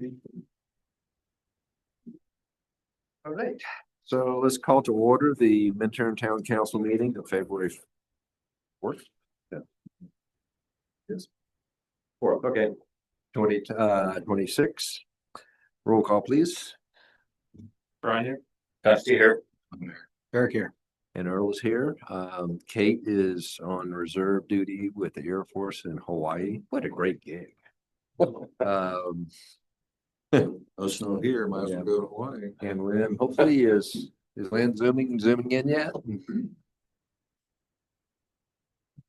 All right, so let's call to order the Minturn Town Council meeting of February 4th. Yeah. Yes. 4th, okay. 26. Roll call, please. Brian here. Dusty here. Eric here. And Earl is here. Kate is on reserve duty with the Air Force in Hawaii. What a great gig. No snow here, might as well go to Hawaii. And Lynn, hopefully is Lynn zooming in yet? Okay,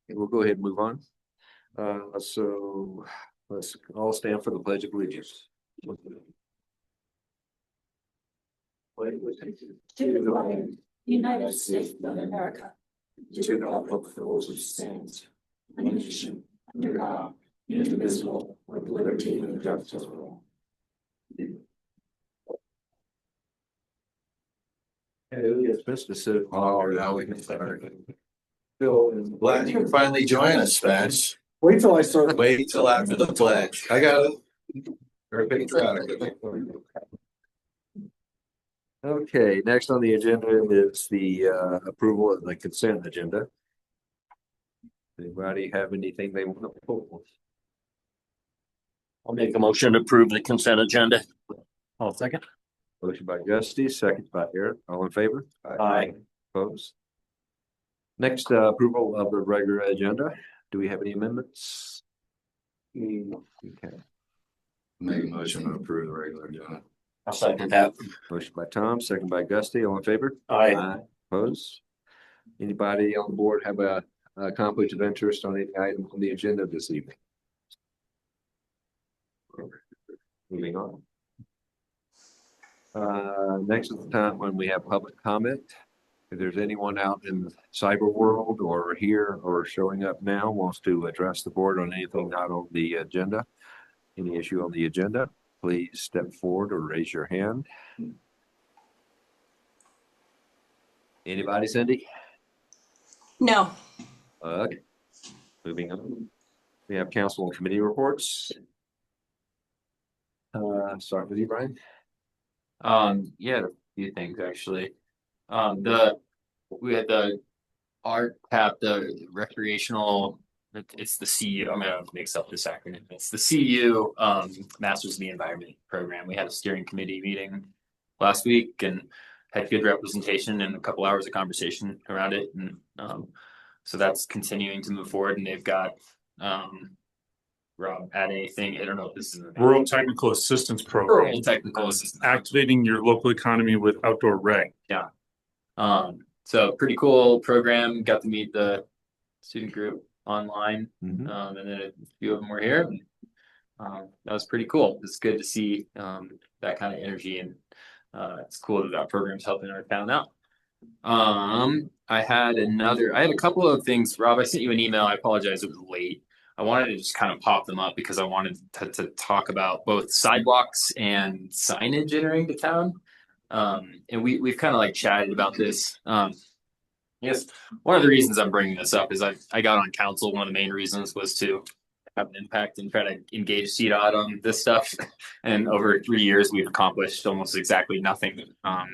we'll go ahead and move on. So let's all stand for the Pledge of Allegiance. To the flag, United States of America, to the republic for which it stands, a nation under God, indivisible, with liberty and justice for all. It's best to sit. Oh, now we can start. Bill, Glad you can finally join us, Spence. Wait till I start. Wait till after the pledge. I got it. Very patriotic. Okay, next on the agenda is the approval of the consent agenda. Anybody have anything they want to pull? I'll make a motion to approve the consent agenda. I'll second. Motion by Gusty, second by Eric. All in favor? Aye. Opposed? Next, approval of the regular agenda. Do we have any amendments? Okay. Make a motion to approve the regular agenda. I'll second that. Motion by Tom, second by Gusty. All in favor? Aye. Opposed? Anybody on the board have a conflict of interest on any item on the agenda this evening? Moving on. Next is the time when we have public comment. If there's anyone out in the cyber world or here or showing up now wants to address the board on anything not on the agenda, any issue on the agenda, please step forward or raise your hand. Anybody, Cindy? No. Okay. Moving on. We have council and committee reports. Start with you, Brian. Yeah, a few things actually. We had the RTAP, the recreational. It's the CU. I'm gonna mix up this acronym. It's the CU Masters of the Environment program. We had a steering committee meeting last week and had good representation and a couple hours of conversation around it, and so that's continuing to move forward. And they've got Rob, add anything? I don't know if this is Rural Technical Assistance Program. Rural Technical Assistance. Activating your local economy with outdoor rec. Yeah. So pretty cool program. Got to meet the student group online, and then a few of them were here. That was pretty cool. It's good to see that kind of energy, and it's cool that program's helping our town out. I had a couple of things. Rob, I sent you an email. I apologize, it was late. I wanted to just kind of pop them up because I wanted to talk about both sidewalks and signage entering the town. And we've kind of like chatted about this. Yes, one of the reasons I'm bringing this up is I got on council. One of the main reasons was to have an impact and try to engage CDOT on this stuff. And over 3 years, we've accomplished almost exactly nothing. I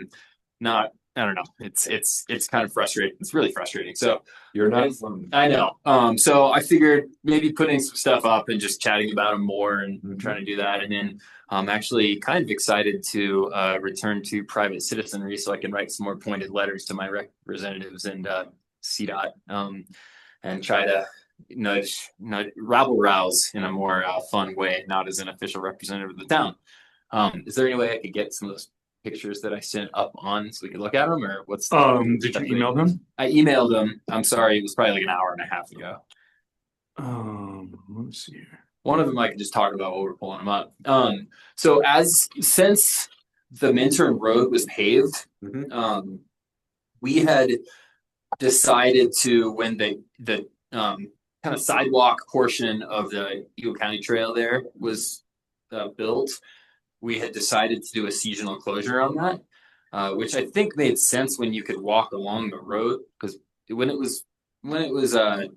don't know. It's kind of frustrating. It's really frustrating. So You're not. I know. So I figured maybe putting some stuff up and just chatting about them more and trying to do that. And then I'm actually kind of excited to return to private citizenry so I can write some more pointed letters to my representatives and CDOT and try to nudge rabble rouse in a more fun way, not as an official representative of the town. Is there any way I could get some of those pictures that I sent up on so we could look at them, or what's did you email them? I emailed them. I'm sorry, it was probably like an hour and a half ago. Let me see here. One of them I could just talk about while we're pulling them up. So since the Minturn Road was paved, we had decided to, when the kind of sidewalk portion of the Eagle County Trail there was built, we had decided to do a seasonal closure on that, which I think made sense when you could walk along the road, because when it was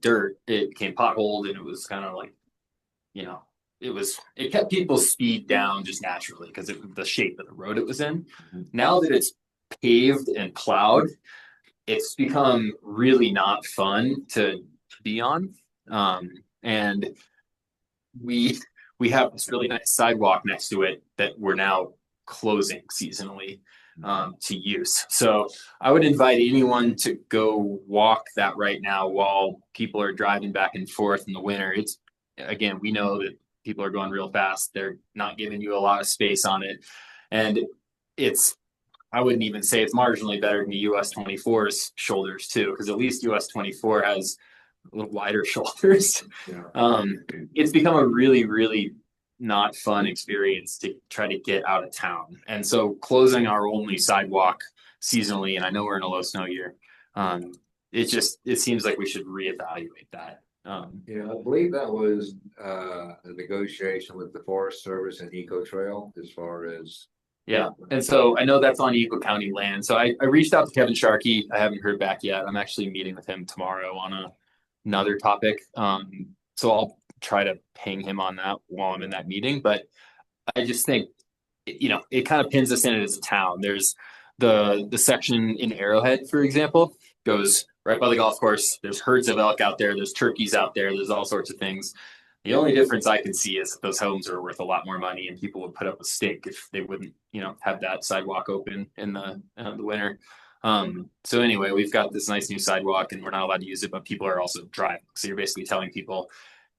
dirt, it became potholed and it was kind of like, it kept people's speed down just naturally because of the shape of the road it was in. Mhm. Now that it's paved and plowed, it's become really not fun to be on. And we have this really nice sidewalk next to it that we're now closing seasonally to use. So I would invite anyone to go walk that right now while people are driving back and forth in the winter. It's again, we know that people are going real fast. They're not giving you a lot of space on it. And it's, I wouldn't even say it's marginally better than the US 24's shoulders too, because at least US 24 has a little wider shoulders. Yeah. It's become a really, really not fun experience to try to get out of town. And so closing our only sidewalk seasonally, and I know we're in a low snow year, it seems like we should reevaluate that. Yeah, I believe that was a negotiation with the Forest Service and Eco Trail as far as. Yeah, and so I know that's on Eagle County land. So I reached out to Kevin Sharkey. I haven't heard back yet. I'm actually meeting with him tomorrow on another topic. So I'll try to ping him on that while I'm in that meeting. But I just think, it kind of pins us in it as a town. There's the section in Arrowhead, for example, goes right by the golf course. There's herds of elk out there. There's turkeys out there. There's all sorts of things. The only difference I can see is that those homes are worth a lot more money, and people would put up a stake if they wouldn't, have that sidewalk open in the winter. So anyway, we've got this nice new sidewalk, and we're not allowed to use it, but people are also driving. So you're basically telling people,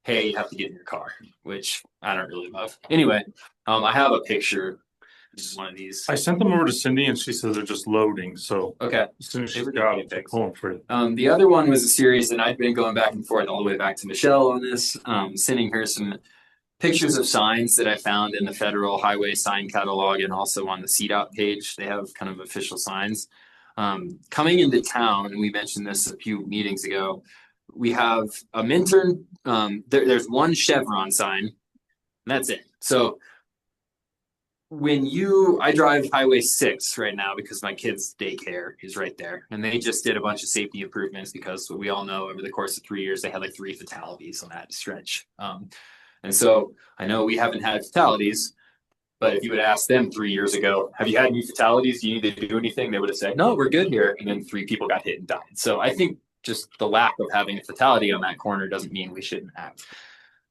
hey, you have to get in your car, which I don't really love. Anyway, I have a picture. This is one of these. I sent them over to Cindy and she says they're just loading, so Okay. as soon as They she's were got getting it, I'll fixed. pull them for you. The other one was a series, and I've been going back and forth all the way back to Michelle on this, sending her some pictures of signs that I found in the Federal Highway Sign Catalog and also on the CDOT page. They have kind of official signs. Coming into town, and we mentioned this a few meetings ago, we have a Minturn. There's one Chevron sign, and that's it. So I drive Highway 6 right now because my kid's daycare is right there. And they just did a bunch of safety improvements because we all know over the course of 3 years, they had like 3 fatalities on that stretch. And so I know we haven't had fatalities, but if you would ask them 3 years ago, have you had any fatalities? Do you need to do anything? They would have said, no, we're good here. And then 3 people got hit and died. So I think just the lack of having a fatality on that corner doesn't mean we shouldn't have.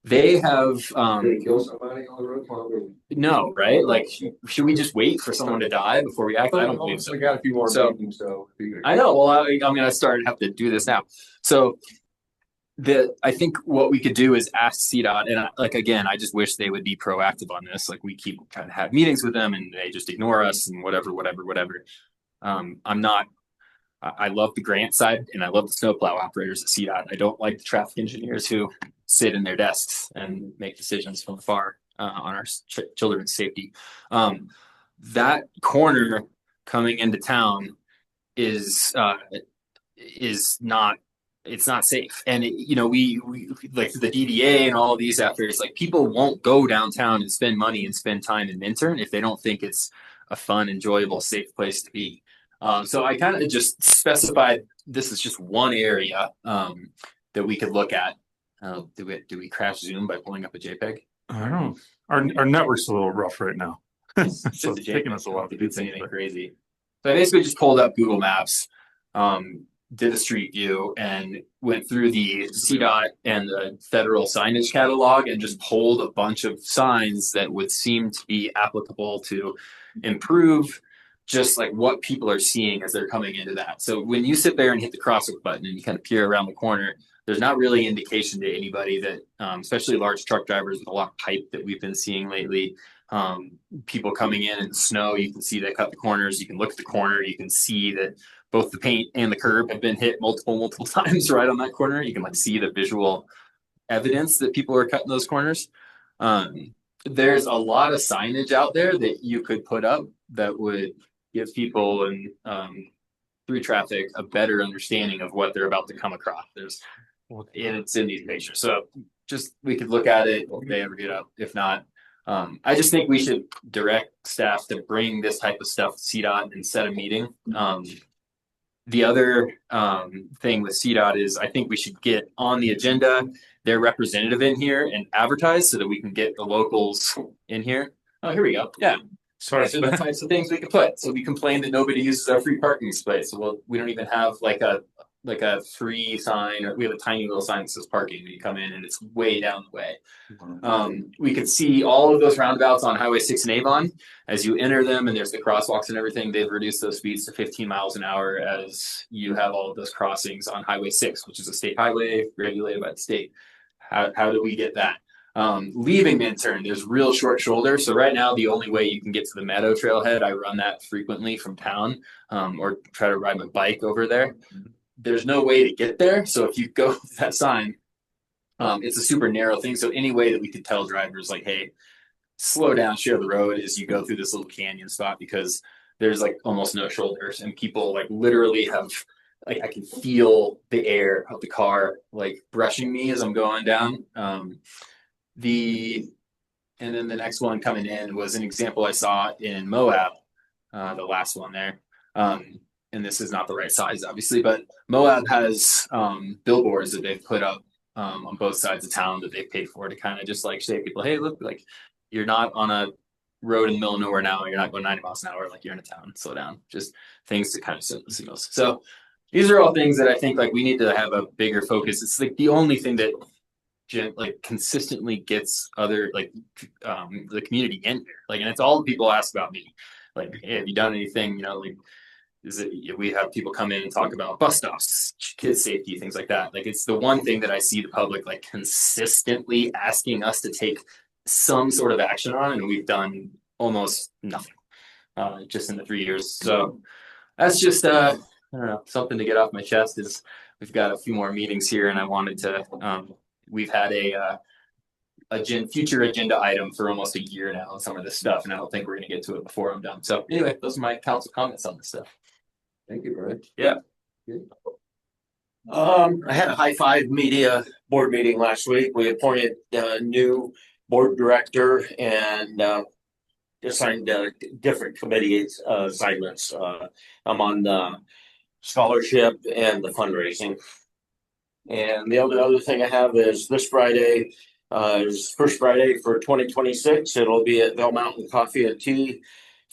They have Did they kill somebody on the road? no, right? Like, should we just wait for someone to die before we act? I don't believe so. We got a few more So- meetings, so. I know. Well, I'm gonna have to do this now. So I think what we could do is ask CDOT, and again, I just wish they would be proactive on this. Like, we keep trying to have meetings with them and they just ignore us and whatever. I love the grant side and I love the snowplow operators at CDOT. I don't like the traffic engineers who sit in their desks and make decisions from afar on our children's safety. That corner coming into town is not, it's not safe. And we like the DDA and all of these efforts, like, people won't go downtown and spend money and spend time in Minturn if they don't think it's a fun, enjoyable, safe place to be. So I kind of just specified this is just one area that we could look at. Do we crash Zoom by pulling up a JPEG? I don't know. Our network's a little rough right now. So Just it's a taking JPEG. us a while to do It's things. anything crazy. So I basically just pulled up Google Maps, did a street view, and went through the CDOT and the federal signage catalog and just pulled a bunch of signs that would seem to be applicable to improve just like what people are seeing as they're coming into that. So when you sit there and hit the crosswalk button and you kind of peer around the corner, there's not really indication to anybody that, especially large truck drivers with a lot of pipe that we've been seeing lately, people coming in the snow, you can see they cut the corners, you can look at the corner, you can see that both the paint and the curb have been hit multiple times right on that corner. You can like see the visual evidence that people are cutting those corners. There's a lot of signage out there that you could put up that would give people and through traffic a better understanding of what they're about to come across. And it's in these pictures. So just, we could look at it if they ever get up. If not, I just think we should direct staff to bring this type of stuff to CDOT and set a meeting. The other thing with CDOT is I think we should get on the agenda their representative in here and advertise so that we can get the locals in here. Oh, here we go. Yeah. Sorry. These are the types of things we can put. So we complain that nobody uses our free parking space. Well, we don't even have like a free sign, or we have a tiny little sign that says parking when you come in, and it's way down the way. We could see all of those roundabouts on Highway 6 in Avon as you enter them, and there's the crosswalks and everything. They've reduced those speeds to 15 miles an hour as you have all of those crossings on Highway 6, which is a state highway regulated by the state. How do we get that? Leaving Minturn, there's real short shoulder. So right now, the only way you can get to the Meadow Trailhead, I run that frequently from town, or try to ride my bike over there. There's no way to get there. So if you go with that sign, it's a super narrow thing. So any way that we could tell drivers like, hey, slow down, share the road as you go through this little canyon spot, because there's like almost no shoulders, and people like literally have, like, I can feel the air of the car like brushing me as I'm going down. And then the next one coming in was an example I saw in Moab, the last one there. And this is not the right size, obviously, but Moab has billboards that they've put up on both sides of town that they've paid for to kind of just like say to people, hey, look, like you're not on a road in the middle of nowhere now. You're not going 90 miles an hour, like you're in a town, slow down. Just things to kind of send the signals. So these are all things that I think like we need to have a bigger focus. It's like the only thing that like consistently gets other like the community in here. Like, and it's all people ask about me. Like, hey, have you done anything? You know, like, we have people come in and talk about bus stops, kids safety, things like that. Like, it's the one thing that I see the public like consistently asking us to take some sort of action on, and we've done almost nothing just in the 3 years. So that's just I don't know, something to get off my chest. Is we've got a few more meetings here, and I wanted to. We've had a future agenda item for almost a year now on some of this stuff, and I don't think we're going to get to it before I'm done. So anyway, those are my council comments on this stuff. Thank you, Brian. Yeah. I had a High Five Media board meeting last week. We appointed a new board director and assigned different committee assignments. I'm on the scholarship and the fundraising. And the other thing I have is this Friday is first Friday for 2026. It'll be at Bell Mountain Coffee and Tea,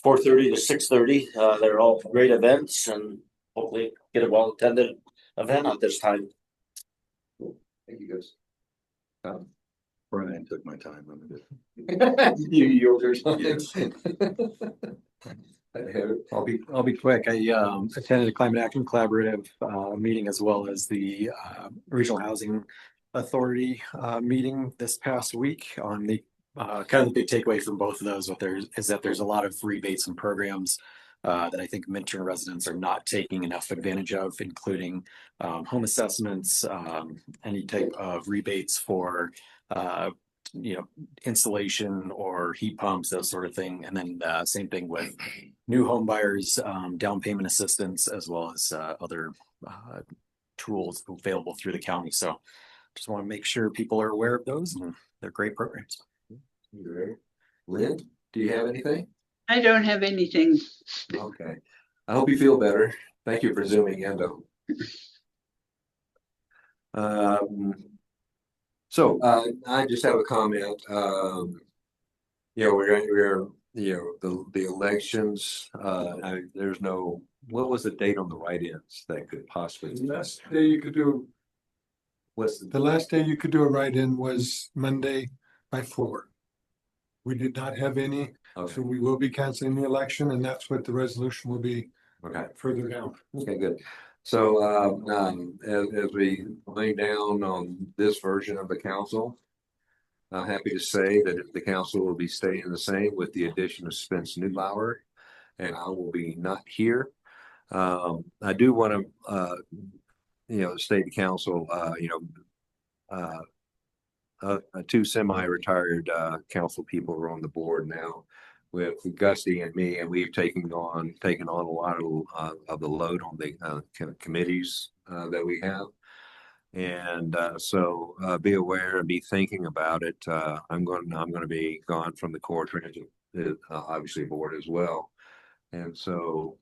4:30 to 6:30. They're all great events, and hopefully get a well-attended event at this time. Thank you, guys. Brian took my time on it. You yield or something? I'll be quick. I attended a Climate Action Collaborative meeting, as well as the Regional Housing Authority meeting this past week. On the kind of the big takeaway from both of those is that there's a lot of rebates and programs that I think Minturn residents are not taking enough advantage of, including home assessments, any type of rebates for installation or heat pumps, those sort of thing. And then same thing with new home buyers, down payment assistance, as well as other tools available through the county. So just want to make sure people are aware of those, and they're great programs. Lynn, do you have anything? I don't have anything. Okay. I hope you feel better. Thank you for zooming in, though. So I just have a comment. We're the elections. There's no. What was the date on the write-ins that could possibly? The last day you could do. What's The last day you could do a write-in was Monday by 4. We did not have any, so we will be canceling the election, and that's what the resolution will be. Okay. Further down. Okay, good. So as we lay down on this version of the council, I'm happy to say that the council will be staying the same with the addition of Spence Neubauer, and I will be not here. I do want to, state the council, two semi-retired council people are on the board now, with Gusty and me, and we've taken on a lot of the load on the committees that we have. And so be aware and be thinking about it. I'm going to be gone from the court, obviously board as well. And so,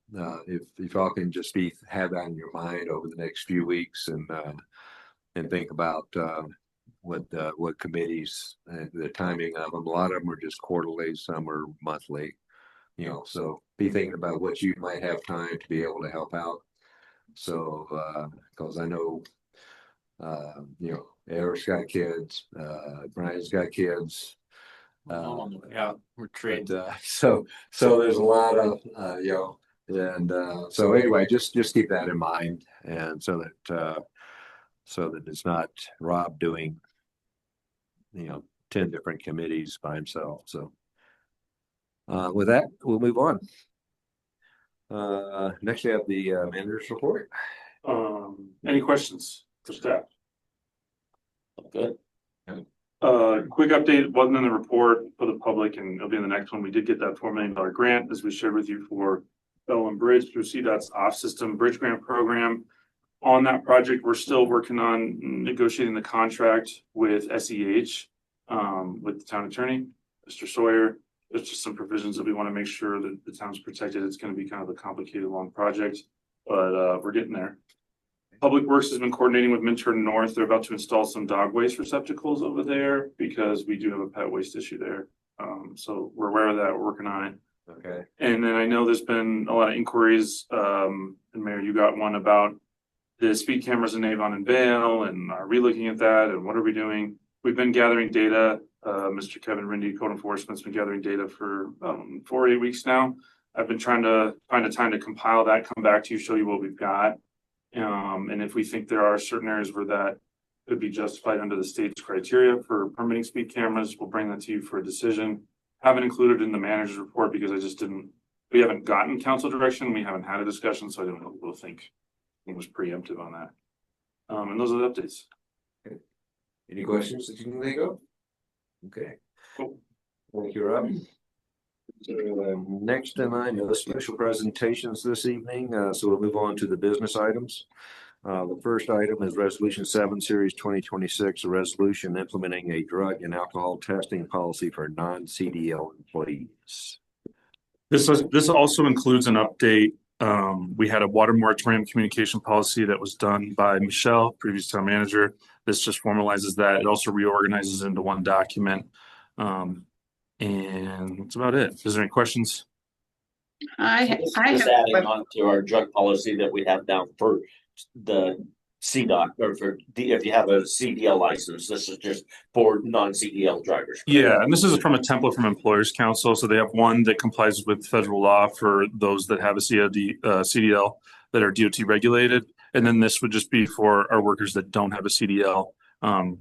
if y'all can just have that in your mind over the next few weeks and think about, what committees and the timing of them. A lot of them are just quarterly, some are monthly, so be thinking about what you might have time to be able to help out. So, cause I know, Eric's got kids, Brian's got kids. Yeah, we're trained. So there's a lot of, and so anyway, just keep that in mind, and so that it's not Rob doing, 10 different committees by himself. So with that, we'll move on. Next we have the manager's report. Any questions for staff? Good. Quick update, wasn't in the report for the public and it'll be in the next one. We did get that $4 million grant, as we shared with you, for Bellman Bridge through CDOT's off-system bridge grant program. On that project, we're still working on negotiating the contract with SEH, with the town attorney, Mr. Sawyer. There's just some provisions that we want to make sure that the town's protected. It's going to be kind of a complicated, long project, but we're getting there. Public Works has been coordinating with Minturn North. They're about to install some dog waste receptacles over there because we do have a pet waste issue there. So we're aware of that. We're working on it. Okay. And then I know there's been a lot of inquiries, and Mayor, you got one about the speed cameras in Avon and Vale, and are we looking at that, and what are we doing? We've been gathering data. Mr. Kevin Rindy, Code Enforcement's been gathering data for 4 or 8 weeks now. I've been trying to find a time to compile that, come back to you, show you what we've got. And if we think there are certain areas where that could be justified under the state's criteria for permitting speed cameras, we'll bring that to you for a decision. Haven't included in the manager's report because we haven't gotten council direction. We haven't had a discussion, so I don't know what we'll think. It was preemptive on that. And those are the updates. Okay. Any questions that you can think of? Okay. Cool. Thank you, Rob. So, next in line, the special presentations this evening. So we'll move on to the business items. The first item is Resolution 7, Series 2026, a resolution implementing a drug and alcohol testing policy for non-CDL employees. This also includes an update. We had a water moratorium communication policy that was done by Michelle, previous town manager. This just formalizes that. It also reorganizes into one document. And that's about it. Is there any questions? Just adding on to our drug policy that we have down for the CDOT, or if you have a CDL license, this is just for non-CDL drivers. Yeah, and this is from a template from Employers Council. So they have one that complies with federal law for those that have a CDL that are DOT regulated. And then this would just be for our workers that don't have a CDL.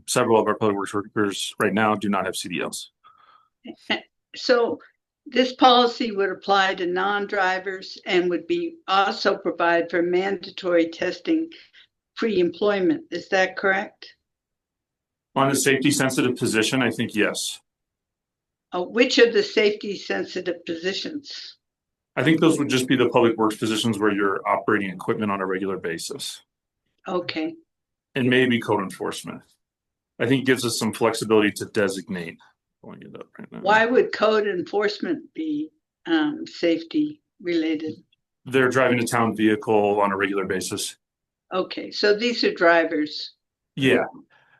Several of our public works workers right now do not have CDLs. So this policy would apply to non-drivers and would be also provide for mandatory testing pre-employment. Is that correct? On a safety sensitive position, I think yes. Which of the safety sensitive positions? I think those would just be the public works positions where you're operating equipment on a regular basis. Okay. And maybe code enforcement. I think it gives us some flexibility to designate. It up right now. Why would code enforcement be safety related? They're driving a town vehicle on a regular basis. Okay, so these are drivers. Yeah.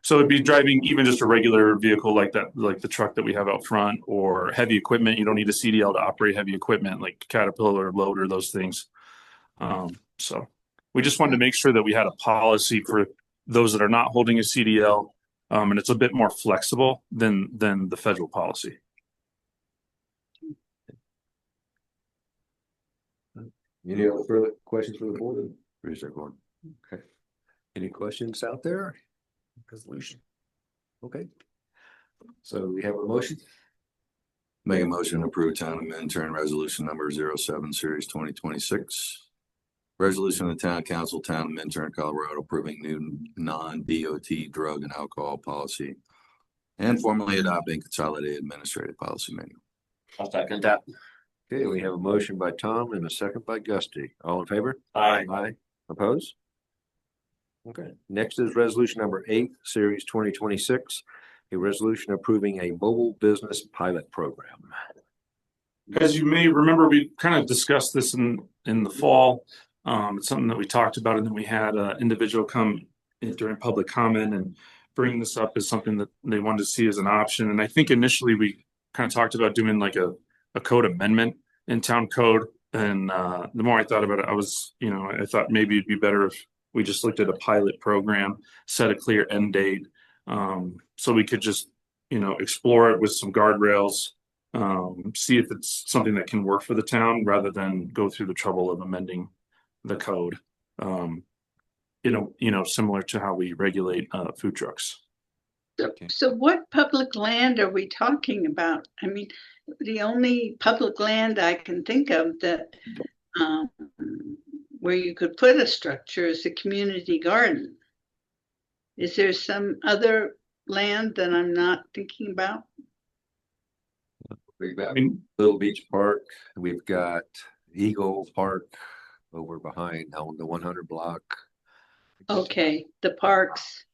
So it'd be driving even just a regular vehicle like that, like the truck that we have out front, or heavy equipment. You don't need a CDL to operate heavy equipment like Caterpillar, loader, those things. So we just wanted to make sure that we had a policy for those that are not holding a CDL. And it's a bit more flexible than the federal policy. Any other further questions for the board? Okay. Any questions out there? Resolution. Okay. So we have a motion. Make a motion to approve town of Minturn resolution number 07 series 2026. Resolution of the Town Council, Town of Minturn, Colorado, approving new non-DOT drug and alcohol policy and formally adopting consolidated administrative policy manual. I'll second that. Okay, we have a motion by Tom and a second by Gusty. All in favor? Aye. Aye. Opposed? Okay. Next is resolution number 8, series 2026, a resolution approving a mobile business pilot program. As you may remember, we kind of discussed this in the fall. It's something that we talked about, and then we had an individual come in during public comment and bring this up as something that they wanted to see as an option. And I think initially we kind of talked about doing like a code amendment in town code. And the more I thought about it, I thought maybe it'd be better if we just looked at a pilot program, set a clear end date, so we could just, explore it with some guardrails, see if it's something that can work for the town rather than go through the trouble of amending the code. Similar to how we regulate food trucks. So what public land are we talking about? I mean, the only public land I can think of that where you could put a structure is a community garden. Is there some other land that I'm not thinking about? We've got Little Beach Park. We've got Eagle Park over behind on the 100 block. Okay, the parks.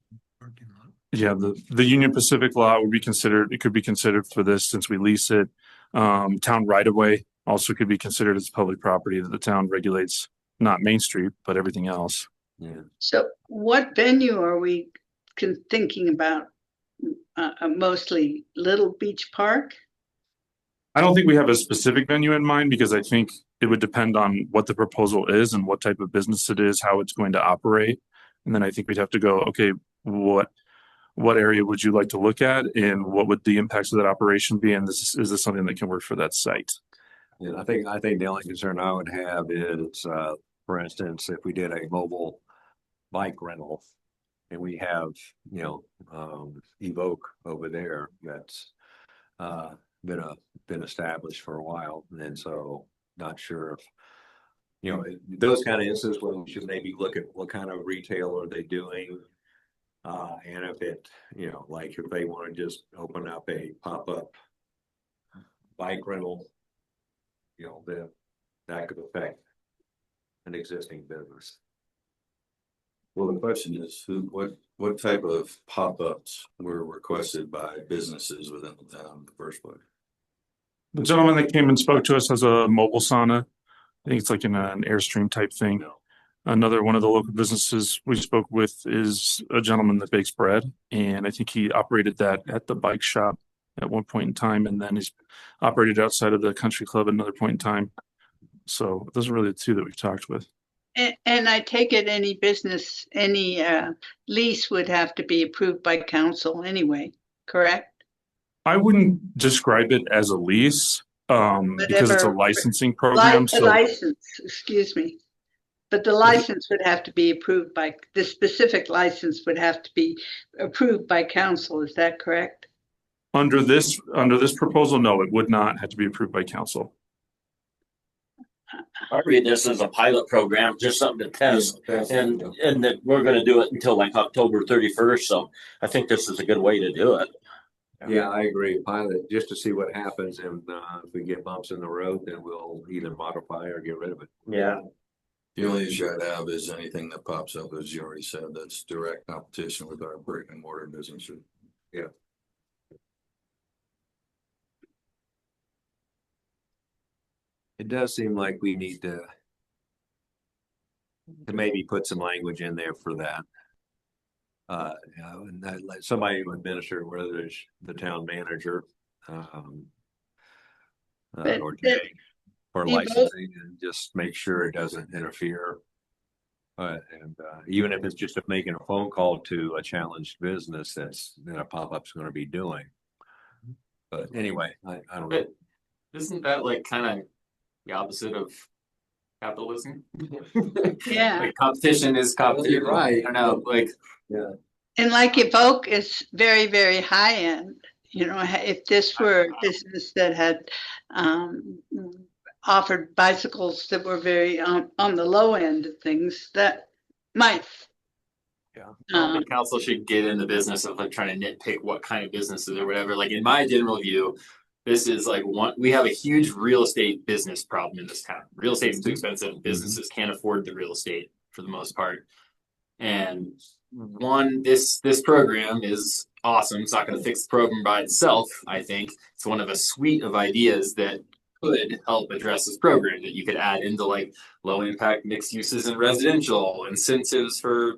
Yeah, the Union Pacific lot would be considered. It could be considered for this since we lease it. Town right of way also could be considered as public property that the town regulates, not Main Street, but everything else. Yeah. So what venue are we thinking about? Mostly Little Beach Park? I don't think we have a specific venue in mind because I think it would depend on what the proposal is and what type of business it is, how it's going to operate. And then I think we'd have to go, okay, what area would you like to look at and what would the impacts of that operation be? And is this something that can work for that site? Yeah, I think the only concern I would have is, for instance, if we did a mobile bike rental and we have, Evoke over there that's been established for a while. And so not sure if, those kind of instances where we should maybe look at what kind of retail are they doing. And if it, like if they want to just open up a pop-up bike rental, then that could affect an existing business. Well, the question is, what type of pop-ups were requested by businesses within the town in the first place? The gentleman that came and spoke to us has a mobile sauna. I think it's like in an Airstream type thing. Another one of the local businesses we spoke with is a gentleman that bakes bread, and I think he operated that at the bike shop at one point in time, and then he's operated outside of the country club at another point in time. So those are really the two that we've talked with. And I take it any business, any lease would have to be approved by council anyway, correct? I wouldn't describe it as a lease because it's a licensing program. License, excuse me. But the license would have to be approved by, the specific license would have to be approved by council, is that correct? Under this proposal, no, it would not have to be approved by council. I read this as a pilot program, just something to test, and that we're going to do it until like October 31st. So I think this is a good way to do it. Yeah, I agree. Pilot, just to see what happens, and if we get bumps in the road, then we'll either modify or get rid of it. Yeah. The only issue I'd have is anything that pops up, as you already said, that's direct competition with our brick and mortar businesses. Yeah. It does seem like we need to maybe put some language in there for that. And that, like, somebody to administer, whether it's the town manager, or Jay, for licensing, and just make sure it doesn't interfere. And even if it's just making a phone call to a challenged business that's a pop-up's going to be doing. But anyway, I don't know. Isn't that like kind of the opposite of capitalism? Yeah. Like competition is competition. You're right. I don't know, like, Yeah. And like Evoke is very, very high end. If this were a business that had offered bicycles that were very on the low end of things, that might. I don't think council should get in the business of like trying to nitpick what kind of businesses or whatever. Like in my general view, this is like we have a huge real estate business problem in this town. Real estate is too expensive. Businesses can't afford the real estate for the most part. And this program is awesome. It's not going to fix the program by itself. I think it's one of a suite of ideas that could help address this program that you could add into like low impact mixed uses and residential incentives for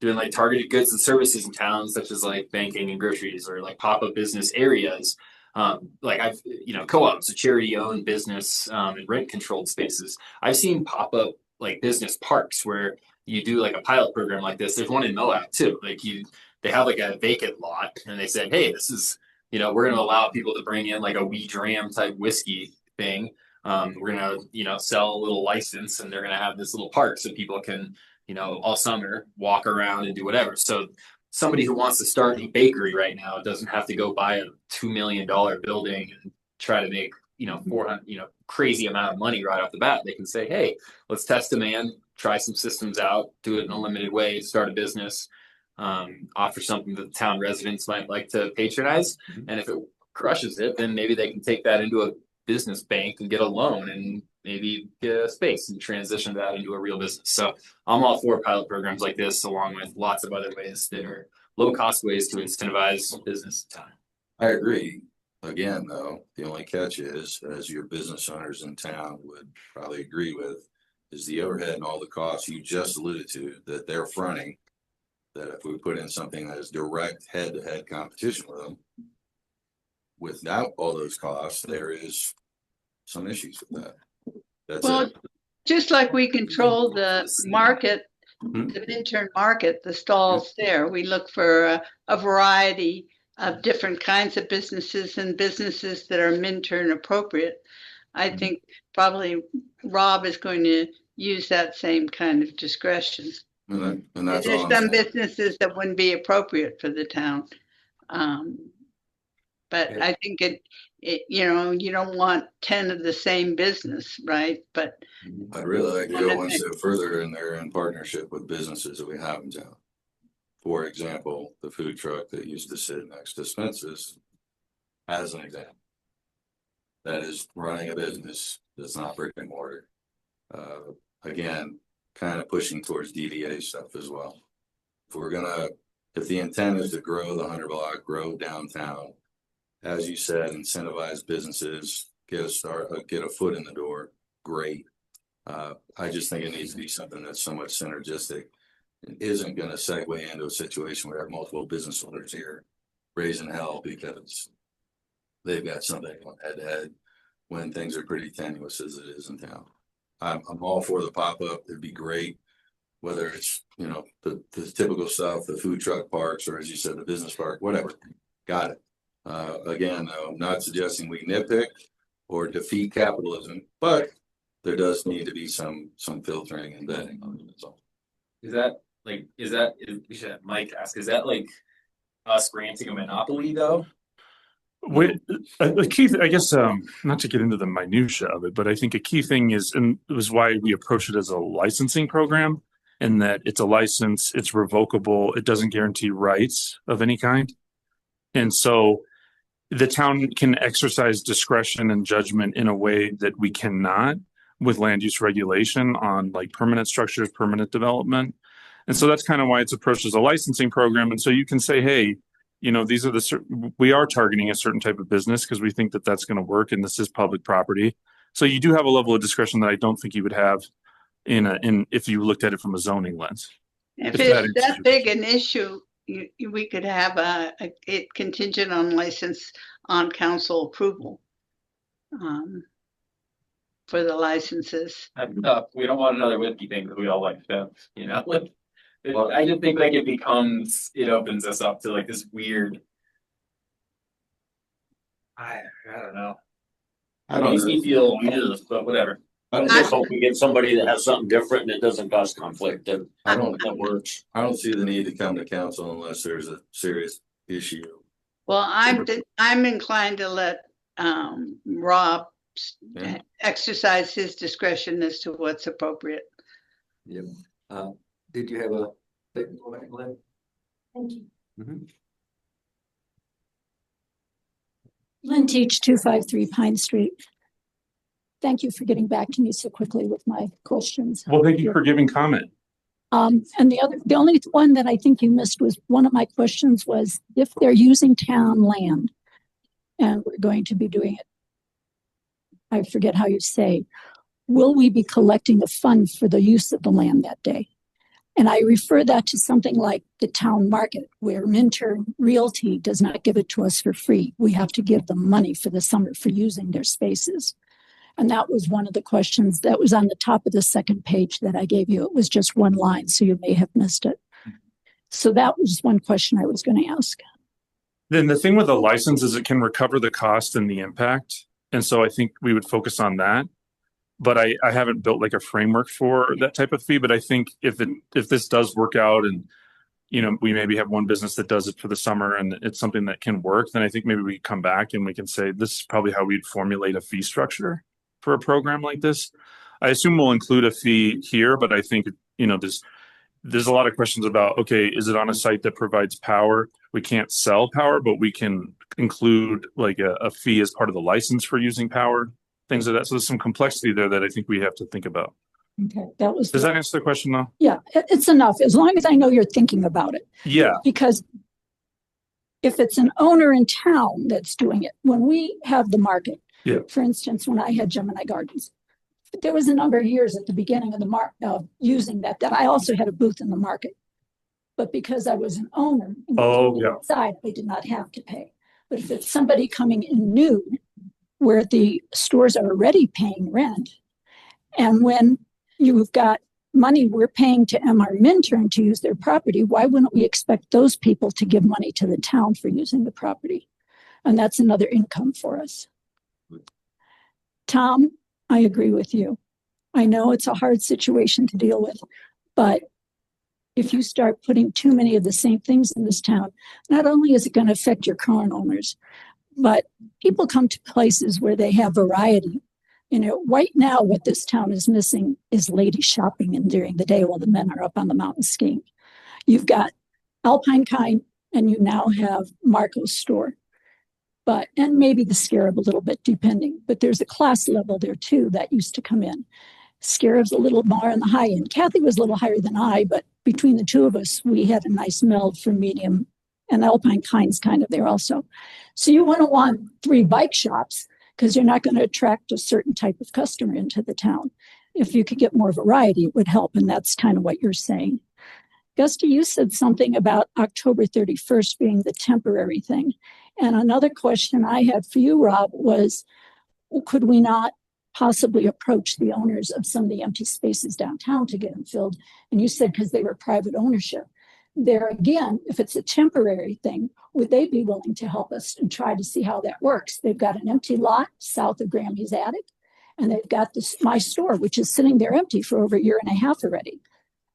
doing like targeted goods and services in towns such as like banking and groceries or like pop-up business areas. Like I've, co-ops, a charity owned business, and rent controlled spaces. I've seen pop-up like business parks where you do like a pilot program like this. There's one in Moab too. They have like a vacant lot and they said, hey, this is, we're going to allow people to bring in like a wee dram type whiskey thing. We're going to, sell a little license and they're going to have this little park so people can, all summer walk around and do whatever. So somebody who wants to start a bakery right now doesn't have to go buy a $2 million building and try to make, 400, crazy amount of money right off the bat. They can say, hey, let's test demand, try some systems out, do it in a limited way, start a business, offer something that the town residents might like to patronize. And if it crushes it, then maybe they can take that into a business bank and get a loan and maybe get a space and transition that into a real business. So I'm all for pilot programs like this, along with lots of other ways that are low cost ways to incentivize business time. I agree. Again, though, the only catch is, as your business owners in town would probably agree with, is the overhead and all the costs you just alluded to that they're fronting. That if we put in something that is direct head-to-head competition with them, without all those costs, there is some issues with that. That's Well, it. just like we control the market, the Minturn market, the stalls there, we look for a variety of different kinds of businesses and businesses that are Minturn appropriate. I think probably Rob is going to use that same kind of discretion. And that's all There's I'm some saying. businesses that wouldn't be appropriate for the town. But I think you don't want 10 of the same business, right? But I'd really like to go one step further, and they're in partnership with businesses that we have in town. For example, the food truck that used to sit next to Spence's, as an example, that is running a business that's not brick and mortar. Again, kind of pushing towards DDA stuff as well. If the intent is to grow the 100 block, grow downtown, as you said, incentivize businesses, get a foot in the door, great. I just think it needs to be something that's somewhat synergistic and isn't going to segue into a situation where we have multiple business owners here raising hell because they've got something on head to head when things are pretty tenuous as it is in town. I'm all for the pop-up. It'd be great, whether it's, the typical stuff, the food truck parks, or as you said, the business park, whatever. Got it. Again, though, I'm not suggesting we nitpick or defeat capitalism, but there does need to be some filtering and vetting on it. So. We should have Mike ask, is that like us granting a monopoly though? A key, I guess, not to get into the minutia of it, but I think a key thing is, and it was why we approach it as a licensing program, and that it's a license, it's revocable, it doesn't guarantee rights of any kind. And so the town can exercise discretion and judgment in a way that we cannot with land use regulation on like permanent structures, permanent development. And so that's kind of why it's approached as a licensing program. And so you can say, hey, these are we are targeting a certain type of business because we think that that's going to work. And this is public property. So you do have a level of discretion that I don't think you would have if you looked at it from a zoning lens. If it's that big an issue, we could have it contingent on license on council approval for the licenses. We don't want another whiskey thing because we all like them, I just think like it opens us up to like this weird. I don't know. It makes me feel weird, but whatever. I just hope we get somebody that has something different and it doesn't cause conflict. And that works. I don't see the need to come to council unless there's a serious issue. Well, I'm inclined to let Rob exercise his discretion as to what's appropriate. Yep. Did you have a technical Lynn? Thank you. Mm-hmm. Lynn Teach, 253 Pine Street. Thank you for getting back to me so quickly with my questions. Well, thank you for giving comment. And the only one that I think you missed was one of my questions was if they're using town land and we're going to be doing it I forget how you say, will we be collecting a fund for the use of the land that day? And I refer that to something like the town market, where Minter Realty does not give it to us for free. We have to give them money for the summer for using their spaces. And that was one of the questions that was on the top of the second page that I gave you. It was just one line, so you may have missed it. So that was one question I was going to ask. Then the thing with a license is it can recover the cost and the impact. And so I think we would focus on that. But I haven't built like a framework for that type of fee. But I think if this does work out and, you know, we maybe have one business that does it for the summer and it's something that can work, then I think maybe we come back and we can say, this is probably how we'd formulate a fee structure for a program like this. I assume we'll include a fee here, but I think, you know, there's a lot of questions about, okay, is it on a site that provides power? We can't sell power, but we can include like a fee as part of the license for using power, things like that. So there's some complexity there that I think we have to think about. Okay, that was. Does that answer the question though? Yeah, it's enough, as long as I know you're thinking about it. Yeah. Because if it's an owner in town that's doing it, when we have the market, yeah. For instance, when I had Gemini Gardens, there was a number of years at the beginning of the market using that I also had a booth in the market. But because I was an owner inside, I did not have to pay. But if it's somebody coming in new, where the stores are already paying rent, and when you've got money we're paying to MR Minturn to use their property, why wouldn't we expect those people to give money to the town for using the property? And that's another income for us. Tom, I agree with you. I know it's a hard situation to deal with, but if you start putting too many of the same things in this town, not only is it going to affect your current owners, but people come to places where they have variety. You know, right now, what this town is missing is ladies shopping and during the day while the men are up on the mountain skiing. You've got Alpine Kind, and you now have Marco's store. And maybe the Scarab a little bit, depending. But there's a class level there, too, that used to come in. Scarab's a little more on the high end. Kathy was a little higher than I, but between the two of us, we had a nice meld for medium. And Alpine Kind's kind of there also. So you want 3 bike shops because you're not going to attract a certain type of customer into the town. If you could get more variety, it would help. And that's kind of what you're saying. Gusty, you said something about October 31st being the temporary thing. And another question I had for you, Rob, was could we not possibly approach the owners of some of the empty spaces downtown to get them filled? And you said because they were private ownership. There again, if it's a temporary thing, would they be willing to help us and try to see how that works? They've got an empty lot south of Grammy's Attic, and they've got my store, which is sitting there empty for over a year and a half already,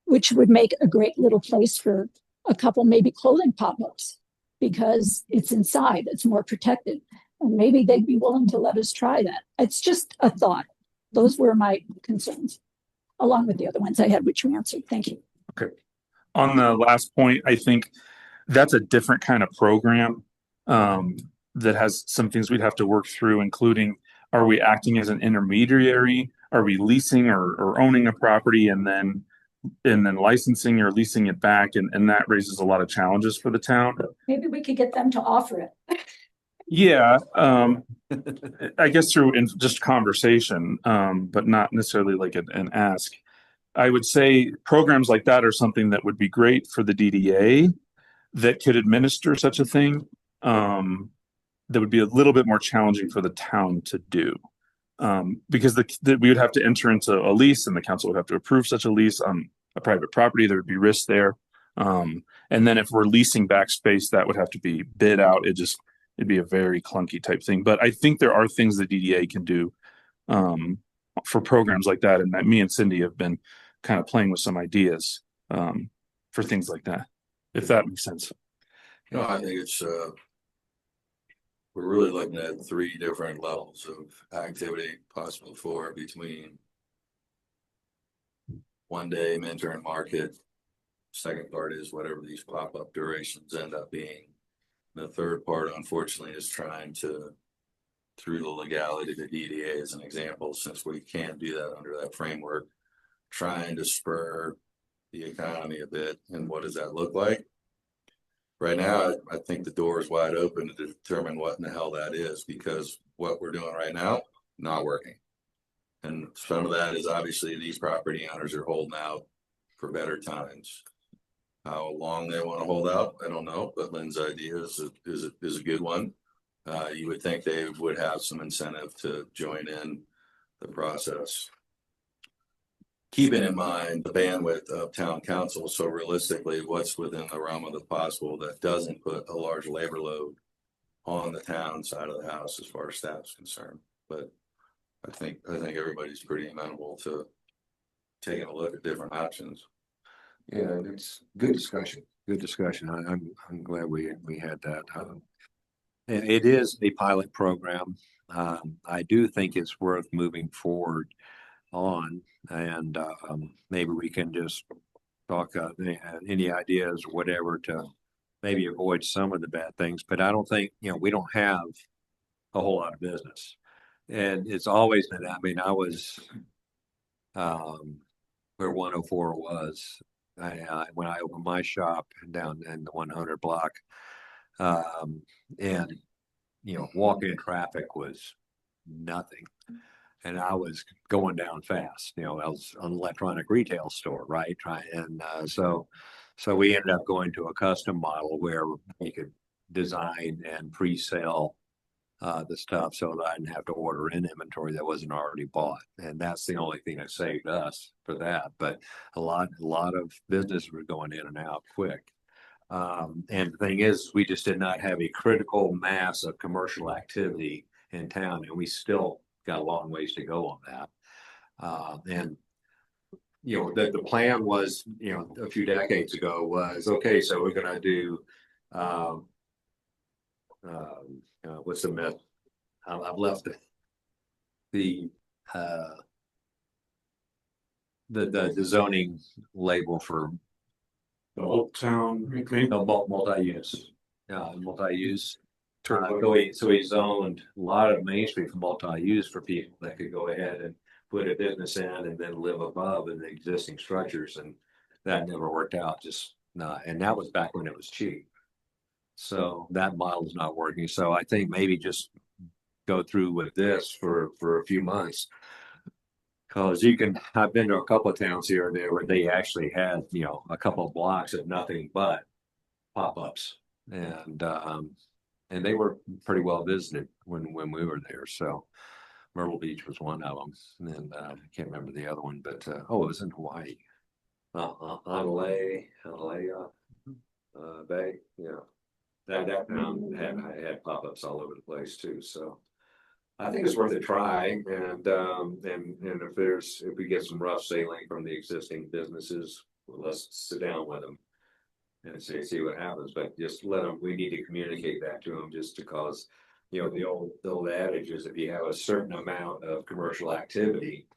which would make a great little place for a couple maybe clothing pop-ups because it's inside, it's more protected. And maybe they'd be willing to let us try that. It's just a thought. Those were my concerns, along with the other ones I had, which you answered. Thank you. Okay. On the last point, I think that's a different kind of program that has some things we'd have to work through, including, are we acting as an intermediary? Are we leasing or owning a property and then licensing or leasing it back? And that raises a lot of challenges for the town. Maybe we could get them to offer it. Yeah, I guess through just conversation, but not necessarily like an ask. I would say programs like that are something that would be great for the DDA that could administer such a thing. That would be a little bit more challenging for the town to do. Because we would have to enter into a lease and the council would have to approve such a lease on a private property. There would be risk there. And then if we're leasing back space, that would have to be bid out. It'd be a very clunky type thing. But I think there are things the DDA can do for programs like that. And that me and Cindy have been kind of playing with some ideas for things like that, if that makes sense. No, I think it's we're really looking at 3 different levels of activity possible for between one day Minturn market. Second part is whatever these pop-up durations end up being. The third part, unfortunately, is trying to, through the legality of the DDA as an example, since we can't do that under that framework, trying to spur the economy a bit. And what does that look like? Right now, I think the door is wide open to determine what in the hell that is, because what we're doing right now not working. And some of that is obviously these property owners are holding out for better times. How long they want to hold out, I don't know, but Lynn's idea is a good one. You would think they would have some incentive to join in the process. Keeping in mind the bandwidth of town council, so realistically, what's within the realm of the possible that doesn't put a large labor load on the town side of the house as far as staff is concerned. But I think everybody's pretty amenable to taking a look at different options. Yeah, it's good discussion. Good discussion. I'm glad we had that. And it is a pilot program. I do think it's worth moving forward on, and maybe we can just talk any ideas or whatever to maybe avoid some of the bad things. But I don't think, we don't have a whole lot of business, and it's always been. I mean, I was where 104 was. When I opened my shop down in the 100 block, and walk-in traffic was nothing, and I was going down fast. I was an electronic retail store, right? So we ended up going to a custom model where we could design and pre-sale the stuff so that I didn't have to order in inventory that wasn't already bought. And that's the only thing that saved us for that. But a lot of business were going in and out quick. And the thing is, we just did not have a critical mass of commercial activity in town, and we still got a long ways to go on that. And the plan was, a few decades ago was, okay, so we're going to do what's the myth? I've left the zoning label for The Old Town, multi-use. So he zoned a lot of Main Street for multi-use for people that could go ahead and put a business in and then live above in the existing structures, and that never worked out. Just not, and that was back when it was cheap. So that model is not working. So I think maybe just go through with this for a few months. Because I've been to a couple of towns here and there where they actually had, a couple of blocks of nothing but pop-ups, and they were pretty well visited when we were there. So Myrtle Beach was one of them, and I can't remember the other one, but it was in Hawaii, Honolulu Bay, that town had pop-ups all over the place too. So I think it's worth a try, and if we get some rough sailing from the existing businesses, let's sit down with them and see what happens. But just we need to communicate that to them, just because, the old adage is if you have a certain amount of commercial activity,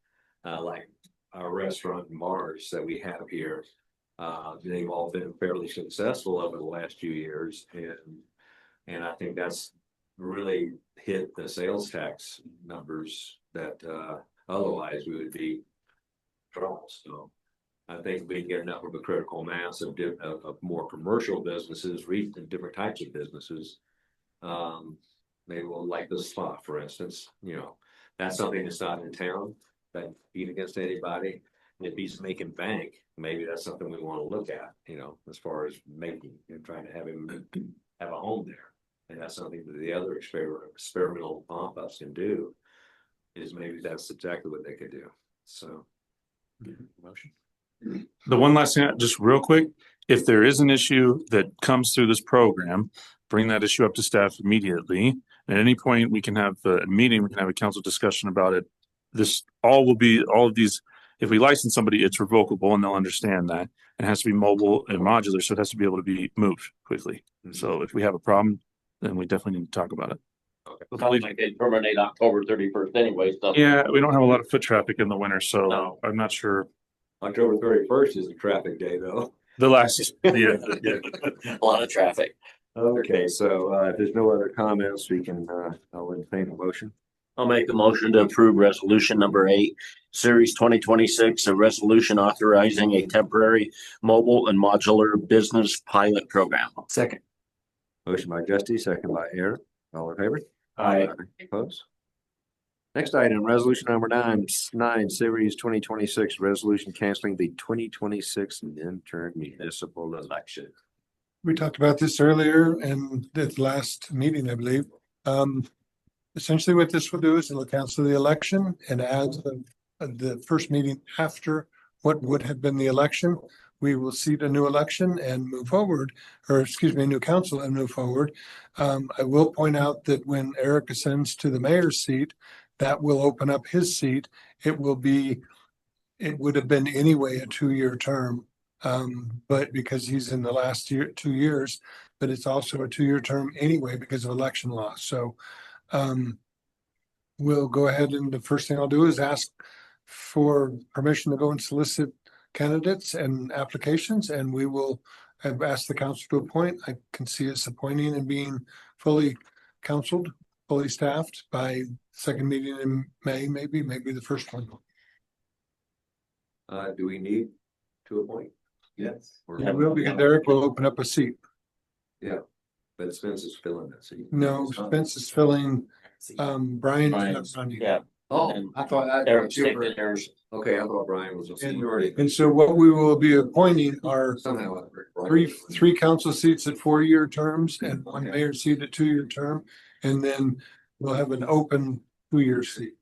like our restaurant and bars that we have here, they've all been fairly successful over the last few years, and I think that's really hit the sales tax numbers that otherwise we would be trouble. So I think we can get enough of a critical mass of more commercial businesses, different types of businesses. Maybe we'll like the spot, for instance. That's something that's not in town that compete against anybody. And if he's making bank, maybe that's something we want to look at. As far as making and trying to have him have a home there. And that's something that the other experimental pop-ups can do, is maybe that's exactly what they could do. So, motion. The one last thing, just real quick, if there is an issue that comes through this program, bring that issue up to staff immediately. At any point, we can have a meeting, we can have a council discussion about it. All of these, if we license somebody, it's revocable, and they'll understand that. It has to be mobile and modular, so it has to be able to be moved quickly. Mm-hmm. So if we have a problem, then we definitely need to talk about it. Okay. Probably like they terminate October 31st anyway. So. Yeah, we don't have a lot of foot traffic in the winter, so no. I'm not sure. October 31st is a traffic day, though. The last, yeah. A lot of traffic. Okay, so if there's no other comments, we can, I'll entertain a motion. I'll make a motion to approve resolution number 8, series 2026, a resolution authorizing a temporary mobile and modular business pilot program. Second. Motion by Justy, second by Eric. All in favor? Aye. Opposed? Next item, resolution number nine, series 2026, resolution canceling the 2026 intern municipal election. We talked about this earlier and at the last meeting, I believe. Essentially what this will do is it'll cancel the election, and as of the first meeting after what would have been the election, we will seat a new election and move forward, or excuse me, a new council and move forward. I will point out that when Eric ascends to the mayor's seat, that will open up his seat. It would have been anyway a 2-year term. But because he's in the last 2 years, but it's also a 2-year term anyway because of election law. So we'll go ahead, and the first thing I'll do is ask for permission to go and solicit candidates and applications, and we will have asked the council to appoint. I can see us appointing and being fully counseled, fully staffed by second meeting in May, maybe the first one. Do we need to appoint? Yes. We will, because Eric will open up a seat. Yeah, but Spence is filling that seat. No, Spence is filling, Brian's not Brian's, running. yeah. Oh, And I thought. Eric's taking theirs. Okay, I thought Brian was. And so what we will be appointing are Somehow. three council seats at 4-year terms and one mayor seat at 2-year term. And then we'll have an open 2-year seat.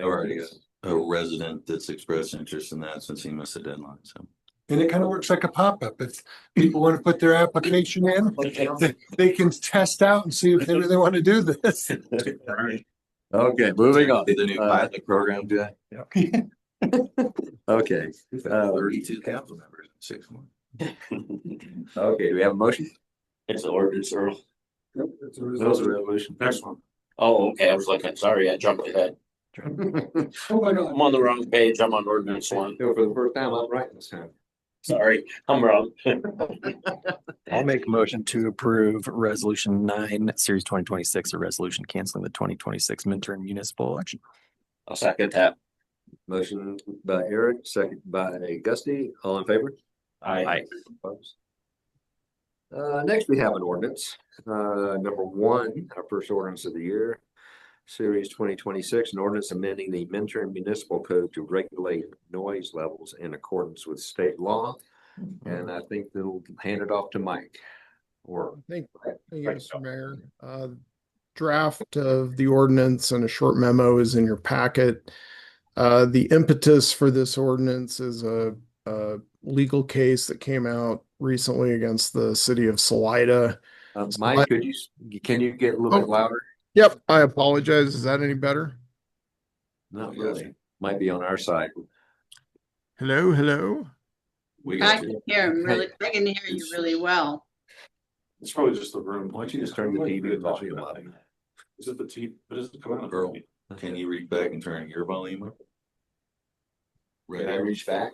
Already a resident that's expressed interest in that since he missed the deadline, so. And it kind of works like a pop-up. If people want to put their application in, they can test out and see if they really want to do this. Okay, moving on. The new pilot program, Jay? Okay. 32 council members in 6 months. Okay, do we have a motion? It's the ordinance, Earl. Those are resolution. Next one. Oh, okay, I was looking, sorry, I jumped ahead. Oh my God. I'm on the wrong page, I'm on ordinance one. For the first time, I'm right this time. Sorry, I'm wrong. I'll make a motion to approve resolution 9, series 2026, a resolution canceling the 2026 midterm municipal election. I'll second that. Motion by Eric, second by Gusty. All in favor? Aye. Opposed? Next, we have an ordinance. Number 1, our first ordinance of the year, series 2026, an ordinance amending the Minturn Municipal Code to regulate noise levels in accordance with state law. And I think they'll hand it off to Mike. Or Thank you, Mr. Mayor. Draft of the ordinance and a short memo is in your packet. The impetus for this ordinance is a legal case that came out recently against the city of Salida. Mike, can you get a little bit louder? Yep, I apologize. Is that any better? Not really. Might be on our side. Hello? I can hear him really, I can hear you really well. It's probably just the room. Why don't you just turn the TV volume up? Is it the TV? But is it coming on? Girl, can you reach back and turn your volume up? Can I reach back?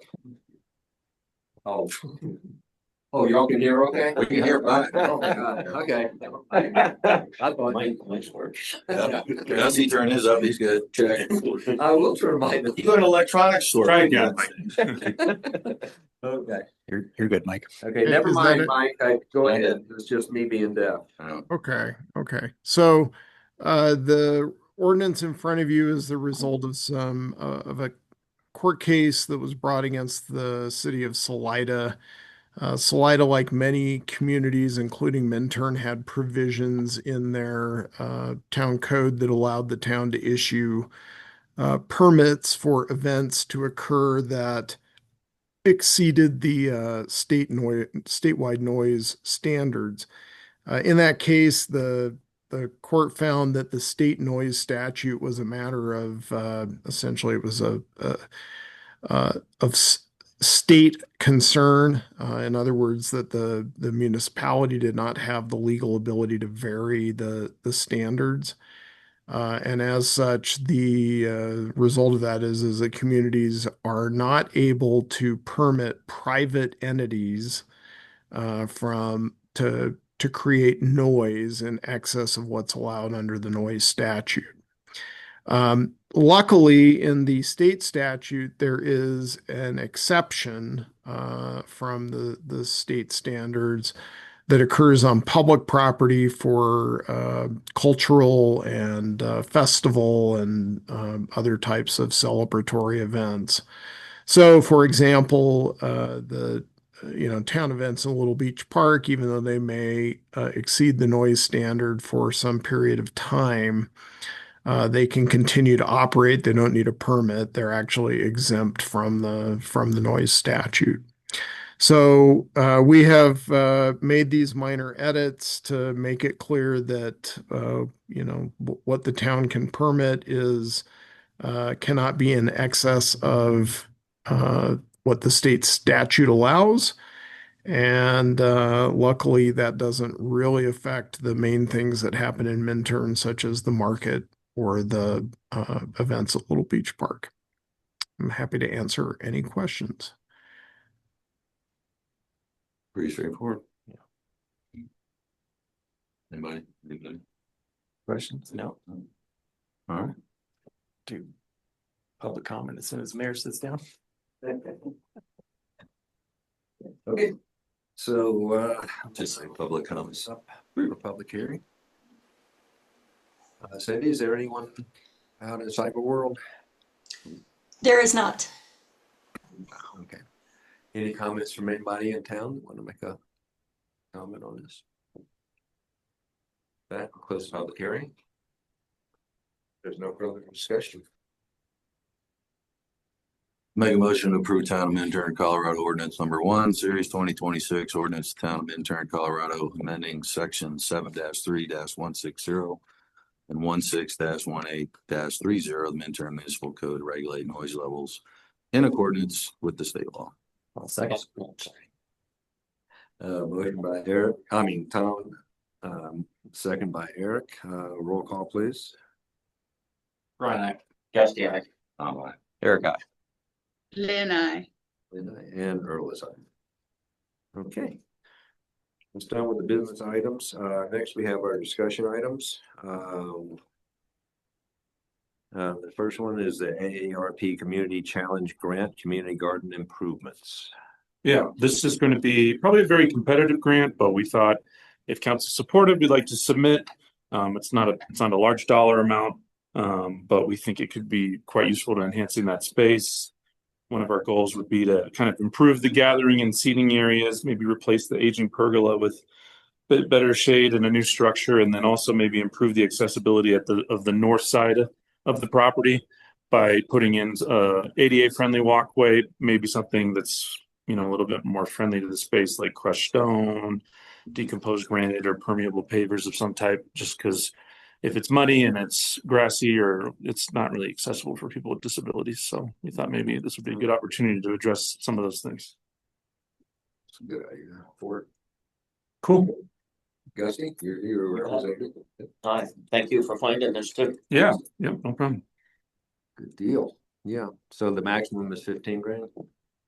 Oh, y'all can hear okay? We can hear fine. Oh my God, okay. I thought. Mike's works. Does he turn his up? He's good. Check. I will turn mine. You go to an electronics store. Try again. Okay, You're good, Mike. okay, never Is that mind, it? Mike. Go ahead. It's just me being deaf. Okay. So the ordinance in front of you is the result of some of a court case that was brought against the city of Salida. Salida, like many communities, including Minturn, had provisions in their town code that allowed the town to issue permits for events to occur that exceeded the statewide noise standards. In that case, the court found that the state noise statute was a matter of essentially it was of state concern. In other words, that the municipality did not have the legal ability to vary the standards. And as such, the result of that is that communities are not able to permit private entities to create noise in excess of what's allowed under the noise statute. Luckily, in the state statute, there is an exception from the state standards that occurs on public property for cultural and festival and other types of celebratory events. So, for example, the town events in Little Beach Park, even though they may exceed the noise standard for some period of time, they can continue to operate. They don't need a permit. They're actually exempt from the noise statute. So we have made these minor edits to make it clear that what the town can permit is cannot be in excess of what the state statute allows. And luckily, that doesn't really affect the main things that happen in Minturn, such as the market or the events at Little Beach Park. I'm happy to answer any questions. Pretty straightforward. Anybody? Questions? No. All right. Do public comment as soon as the mayor sits down. Okay. So, Just say public comments. up for public hearing. Cindy, is there anyone out in the cyber world? There is not. Okay. Any comments from anybody in town that want to make a comment on this? That close the public hearing. There's no further discussion. Make a motion to approve Town of Minturn, Colorado ordinance number 1, series 2026, ordinance Town of Minturn, Colorado, amending section 7-3-160 and 16-18-30 of the Minturn Municipal Code to regulate noise levels in accordance with the state law. Second. Motion by Tom, second by Eric. Roll call, please. Brian, I. Dusty, aye. Eric, aye. Lynn, I. And Earl is aye. Okay. It's done with the business items. Next we have our discussion items. The first one is the AARP Community Challenge Grant, Community Garden Improvements. Yeah, this is going to be probably a very competitive grant, but we thought if council supported, we'd like to submit. It's not a large dollar amount, but we think it could be quite useful to enhancing that space. One of our goals would be to kind of improve the gathering and seating areas, maybe replace the aging pergola with a bit better shade and a new structure, and then also maybe improve the accessibility of the north side of the property by putting in ADA friendly walkway, maybe something that's a little bit more friendly to the space, like crushed stone, decomposed granite, or permeable pavers of some type, just because if it's muddy and it's grassy, or it's not really accessible for people with disabilities. So we thought maybe this would be a good opportunity to address some of those things. It's a good idea for it. Cool. Gusty, you're representing. Aye. Thank you for finding this too. Yeah, no problem. Good deal. Yeah. So the maximum is 15 grand.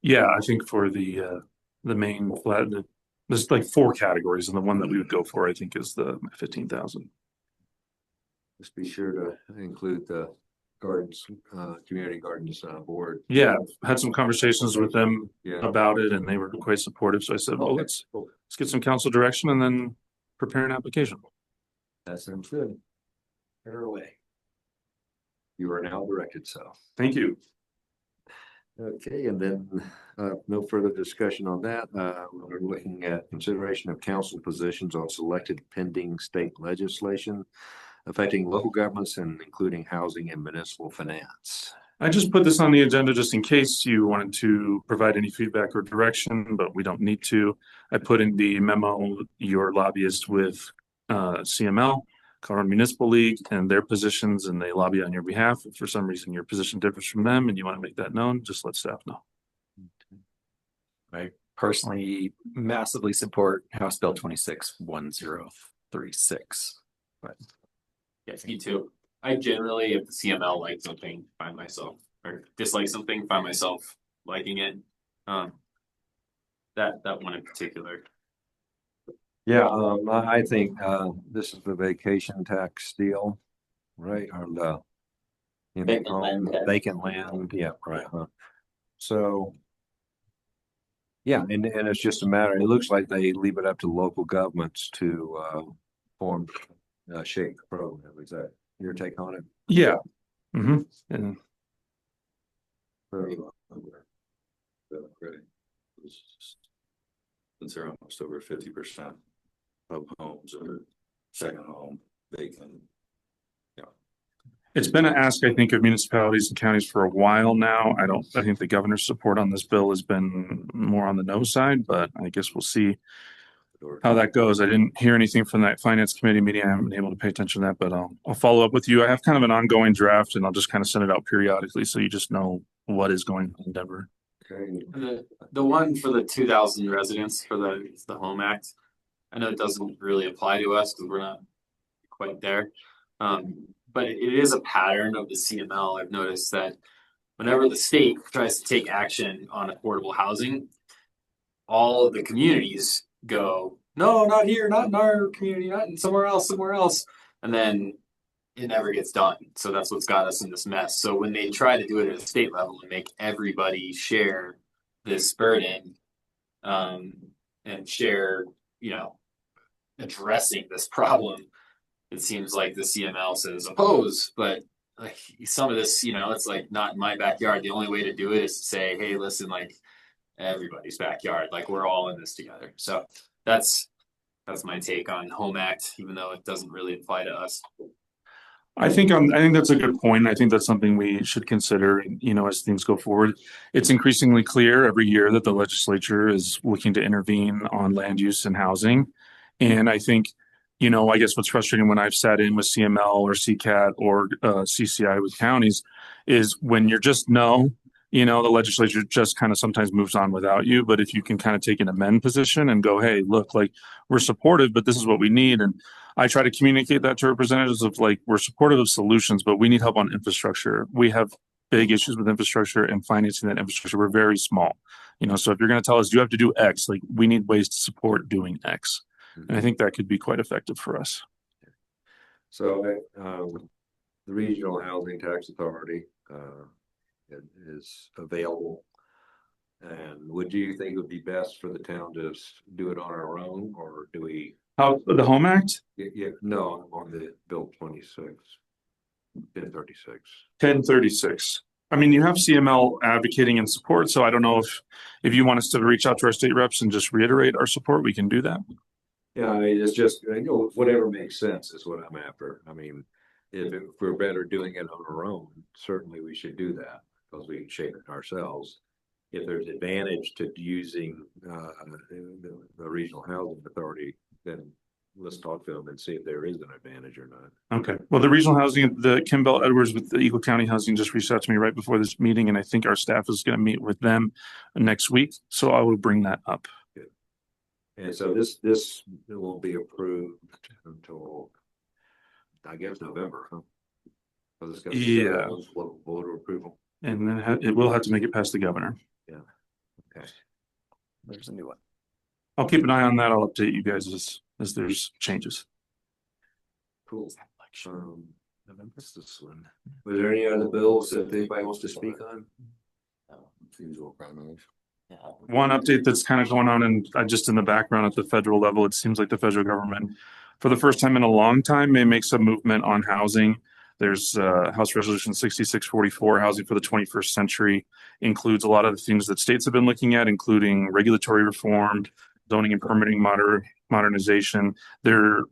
Yeah, I think for the main flat, there's like 4 categories, and the one that we would go for, I think, is the 15,000. Just be sure to include the gardens, community gardens board. Yeah, I've had some conversations with them Yeah. about it, and they were quite supportive. So I said, well, Okay. let's get some council direction and then prepare an application. That sounds good. Fire away. You are now directed, so. Thank you. Okay, and then no further discussion on that. We're looking at consideration of council positions on selected pending state legislation affecting local governments and including housing and municipal finance. I just put this on the agenda just in case you wanted to provide any feedback or direction, but we don't need to. I put in the memo your lobbyist with CML, Colorado Municipal League, and their positions, and they lobby on your behalf. If for some reason your position differs from them and you want to make that known, just let staff know. I personally massively support House Bill 261036. But Yes, me too. I generally, if the CML likes something, find myself, or dislike something, find myself liking it. That one in particular. Yeah, I think this is the vacation tax deal, right? Or the Vacant land tax. vacant land, yeah, right. So Yeah, and it's just a matter, it looks like they leave it up to local governments to form, shape the program. Is that your take on it? Yeah. And Very well. Credit. Since they're almost over 50% of homes are second home vacant. it's been an ask, I think, of municipalities and counties for a while now. I think the governor's support on this bill has been more on the no side, but I guess we'll see how that goes. I didn't hear anything from that finance committee meeting. I haven't been able to pay attention to that, but I'll follow up with you. I have kind of an ongoing draft and I'll just kind of send it out periodically. So you just know what is going on in Denver. Okay. The one for the 2,000 residents for the Home Act, I know it doesn't really apply to us because we're not quite there. But it is a pattern of the CML. I've noticed that whenever the state tries to take action on affordable housing, all of the communities go, no, not here, not in our community, not in somewhere else. And then it never gets done. So that's what's got us in this mess. So when they try to do it at a state level and make everybody share this burden, and share, addressing this problem, it seems like the CML says oppose, but like some of this, it's like not in my backyard. The only way to do it is to say, hey, listen, like everybody's backyard, like we're all in this together. So that's my take on Home Act, even though it doesn't really apply to us. I think that's a good point. I think that's something we should consider, as things go forward. It's increasingly clear every year that the legislature is looking to intervene on land use and housing. And I think, I guess what's frustrating when I've sat in with CML or CCAT or CCI with counties is when you're just the legislature just kind of sometimes moves on without you. But if you can kind of take an amend position and go, hey, look, like we're supportive, but this is what we need. And I try to communicate that to representatives of like, we're supportive of solutions, but we need help on infrastructure. We have big issues with infrastructure and financing that infrastructure. We're very small, so if you're going to tell us you have to do X, like we need ways to support doing X. And I think that could be quite effective for us. So the Regional Housing Tax Authority is available. And would you think it would be best for the town to do it on our own, or do we? How the Home Act? Yeah, no, on the Bill 1036. 1036. I mean, you have CML advocating in support, so I don't know if you want us to reach out to our state reps and just reiterate our support, we can do that. Yeah, it's just, whatever makes sense is what I'm after. I mean, if we're better doing it on our own, certainly we should do that because we can shape it ourselves. If there's advantage to using the Regional Housing Authority, then let's talk to them and see if there is an advantage or not. Okay. Well, the Regional Housing, the Kim Bell Edwards with the Eagle County Housing just reached out to me right before this meeting, and I think our staff is going to meet with them next week. So I will bring that up. And so this will be approved until, I guess, November, huh? Yeah. Local voter approval. And then it will have to make it past the governor. Yeah. Okay. There's a new one. I'll keep an eye on that. I'll update you guys as there's changes. Cool. What's this one? Was there any other bills that anybody wants to speak on? Usual primaries. One update that's kind of going on and just in the background at the federal level, it seems like the federal government, for the first time in a long time, may make some movement on housing. There's House Resolution 6644, Housing for the 21st Century, includes a lot of the things that states have been looking at, including regulatory reform, zoning and permitting modernization.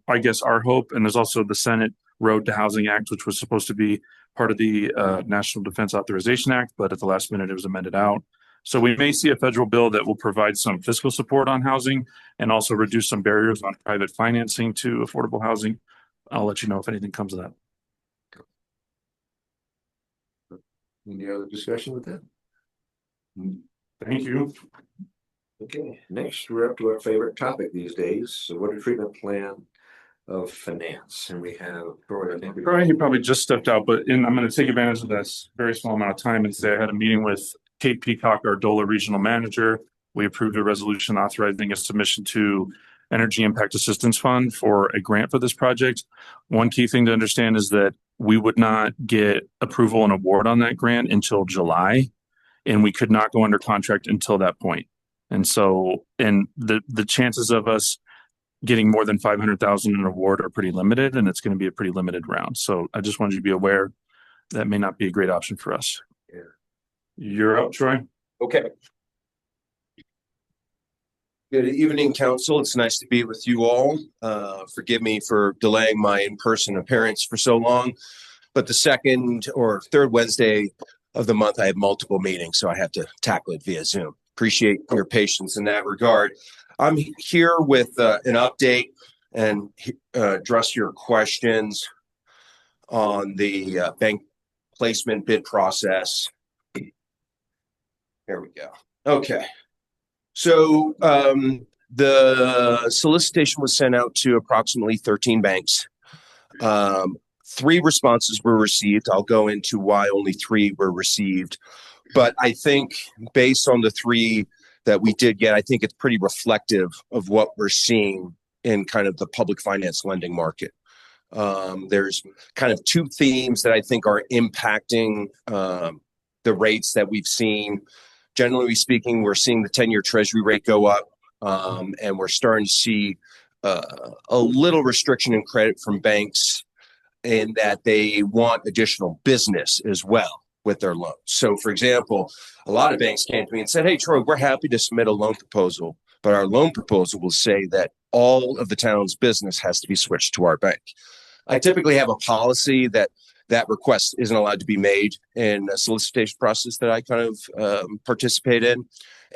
I guess our hope, and there's also the Senate Road to Housing Act, which was supposed to be part of the National Defense Authorization Act, but at the last minute it was amended out. So we may see a federal bill that will provide some fiscal support on housing and also reduce some barriers on private financing to affordable housing. I'll let you know if anything comes of that. Any other discussion with that? Thank you. Okay, next we're up to our favorite topic these days, the water treatment plan of finance. And we have Troy. Troy, he probably just stepped out, but I'm going to take advantage of this very small amount of time and say I had a meeting with Kate Peacock, our DOLA regional manager. We approved a resolution authorizing a submission to Energy Impact Assistance Fund for a grant for this project. One key thing to understand is that we would not get approval and award on that grant until July, and we could not go under contract until that point. And so, and the chances of us getting more than 500,000 in award are pretty limited, and it's going to be a pretty limited round. So I just wanted you to be aware that may not be a great option for us. Yeah. You're up, Troy. Okay. Good evening, council. It's nice to be with you all. Forgive me for delaying my in-person appearance for so long, but the second or third Wednesday of the month, I have multiple meetings, so I have to tackle it via Zoom. Appreciate your patience in that regard. I'm here with an update and address your questions on the bank placement bid process. There we go. Okay. So the solicitation was sent out to approximately 13 banks. 3 responses were received. I'll go into why only 3 were received. But I think based on the 3 that we did get, I think it's pretty reflective of what we're seeing in kind of the public finance lending market. There's kind of 2 themes that I think are impacting the rates that we've seen. Generally speaking, we're seeing the 10-year treasury rate go up, and we're starting to see a little restriction in credit from banks in that they want additional business as well with their loans. So, for example, a lot of banks came to me and said, hey, Troy, we're happy to submit a loan proposal, but our loan proposal will say that all of the town's business has to be switched to our bank. I typically have a policy that request isn't allowed to be made in a solicitation process that I kind of participate in.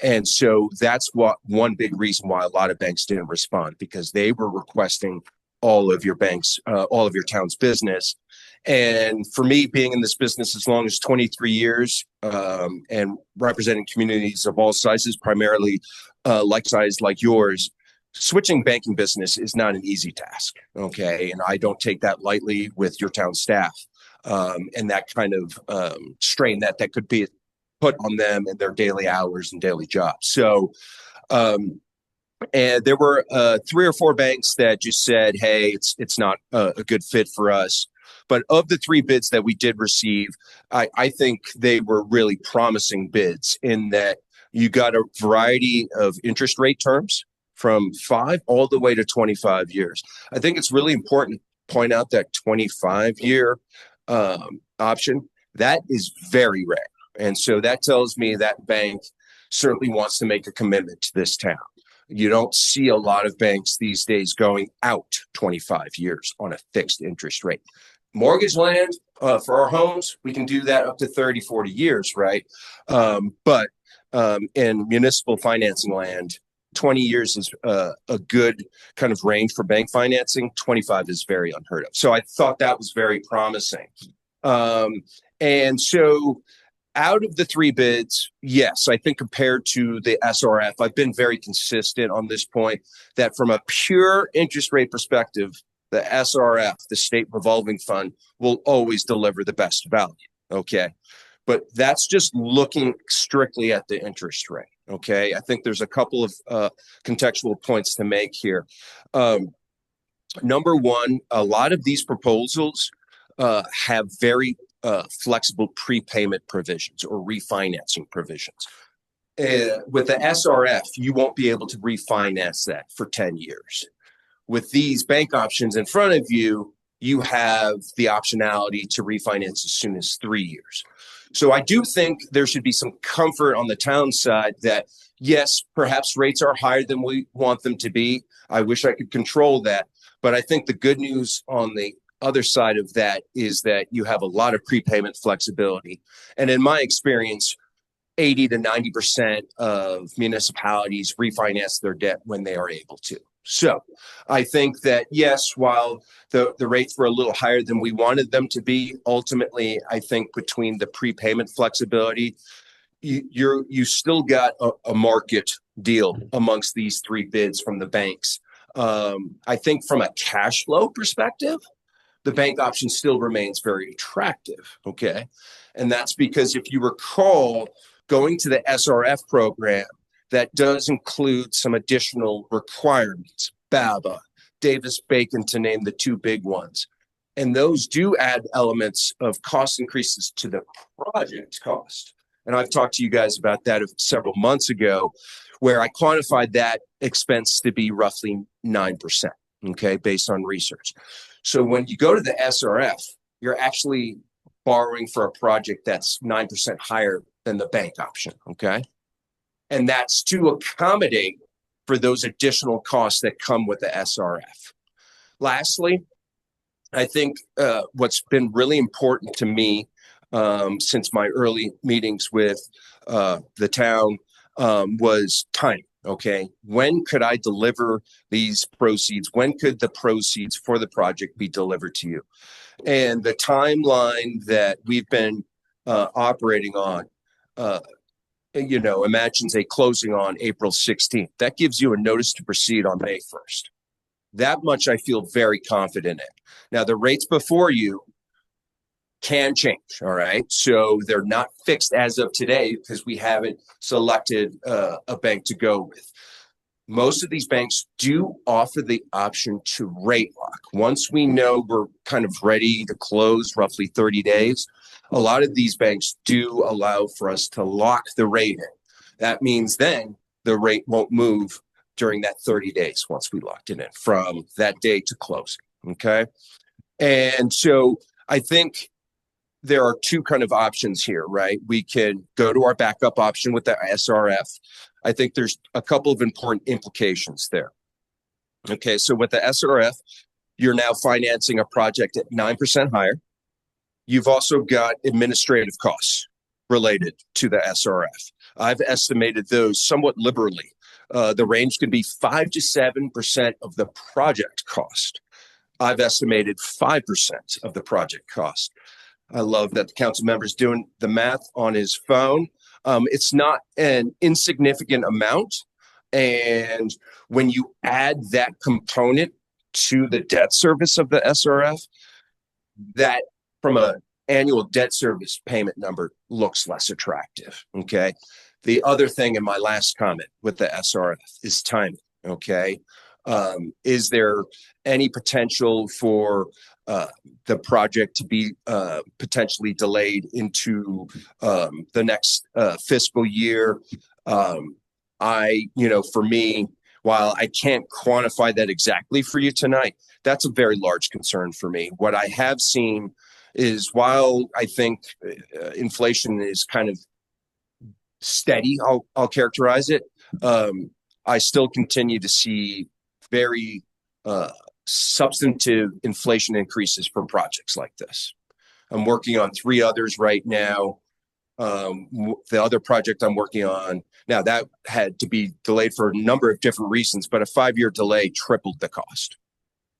And so that's one big reason why a lot of banks didn't respond, because they were requesting all of your banks, all of your town's business. And for me, being in this business as long as 23 years and representing communities of all sizes, primarily like size like yours, switching banking business is not an easy task. Okay. And I don't take that lightly with your town staff. And that kind of strain that could be put on them in their daily hours and daily jobs. So, and there were 3 or 4 banks that just said, hey, it's not a good fit for us. But of the 3 bids that we did receive, I think they were really promising bids in that you got a variety of interest rate terms from 5 all the way to 25 years. I think it's really important to point out that 25-year option, that is very rare. And so that tells me that bank certainly wants to make a commitment to this town. You don't see a lot of banks these days going out 25 years on a fixed interest rate. Mortgage land for our homes, we can do that up to 30, 40 years, right? But in municipal financing land, 20 years is a good kind of range for bank financing. 25 is very unheard of. So I thought that was very promising. And so out of the 3 bids, yes, I think compared to the SRF, I've been very consistent on this point that from a pure interest rate perspective, the SRF, the state revolving fund, will always deliver the best value. Okay. But that's just looking strictly at the interest rate. Okay. I think there's a couple of contextual points to make here. Number one, a lot of these proposals have very flexible prepayment provisions or refinancing provisions. With the SRF, you won't be able to refinance that for 10 years. With these bank options in front of you, you have the optionality to refinance as soon as 3 years. So I do think there should be some comfort on the town side that, yes, perhaps rates are higher than we want them to be. I wish I could control that. But I think the good news on the other side of that is that you have a lot of prepayment flexibility. And in my experience, 80 to 90% of municipalities refinance their debt when they are able to. So I think that, yes, while the rates were a little higher than we wanted them to be, ultimately, I think between the prepayment flexibility, you still got a market deal amongst these 3 bids from the banks. I think from a cash flow perspective, the bank option still remains very attractive. Okay. And that's because if you recall, going to the SRF program, that does include some additional requirements, BABA, Davis-Bacon, to name the 2 big ones. And those do add elements of cost increases to the project cost. And I've talked to you guys about that several months ago, where I quantified that expense to be roughly 9%, okay, based on research. So when you go to the SRF, you're actually borrowing for a project that's 9% higher than the bank option, okay? And that's to accommodate for those additional costs that come with the SRF. Lastly, I think what's been really important to me since my early meetings with the town was time. Okay, when could I deliver these proceeds? When could the proceeds for the project be delivered to you? And the timeline that we've been operating on, imagines a closing on April 16th. That gives you a notice to proceed on May 1st. That much I feel very confident in. Now, the rates before you can change, all right? So they're not fixed as of today because we haven't selected a bank to go with. Most of these banks do offer the option to rate lock. Once we know we're kind of ready to close, roughly 30 days, a lot of these banks do allow for us to lock the rate in. That means then the rate won't move during that 30 days once we locked it in from that day to closing, okay? And so I think there are two kind of options here, right? We can go to our backup option with the SRF. I think there's a couple of important implications there. Okay, so with the SRF, you're now financing a project at 9% higher. You've also got administrative costs related to the SRF. I've estimated those somewhat liberally. The range can be 5 to 7% of the project cost. I've estimated 5% of the project cost. I love that the council member's doing the math on his phone. It's not an insignificant amount. And when you add that component to the debt service of the SRF, that from an annual debt service payment number looks less attractive, okay? The other thing in my last comment with the SRF is timing, okay? Is there any potential for the project to be potentially delayed into the next fiscal year? For me, while I can't quantify that exactly for you tonight, that's a very large concern for me. What I have seen is while I think inflation is kind of steady, I'll characterize it, I still continue to see very substantive inflation increases for projects like this. I'm working on 3 others right now. The other project I'm working on now, that had to be delayed for a number of different reasons, but a 5-year delay tripled the cost.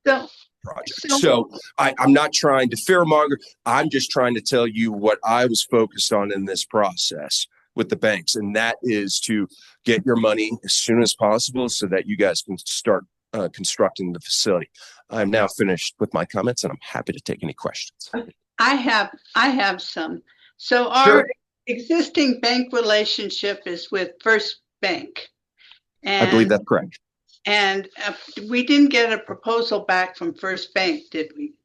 So I'm not trying to fearmonger. I'm just trying to tell you what I was focused on in this process with the banks, and that is to get your money as soon as possible so that you guys can start constructing the facility. I'm now finished with my comments, and I'm happy to take any questions. I have some. So our existing bank relationship is with First Bank. And, I believe that's correct. And we didn't get a proposal back from First Bank, did we?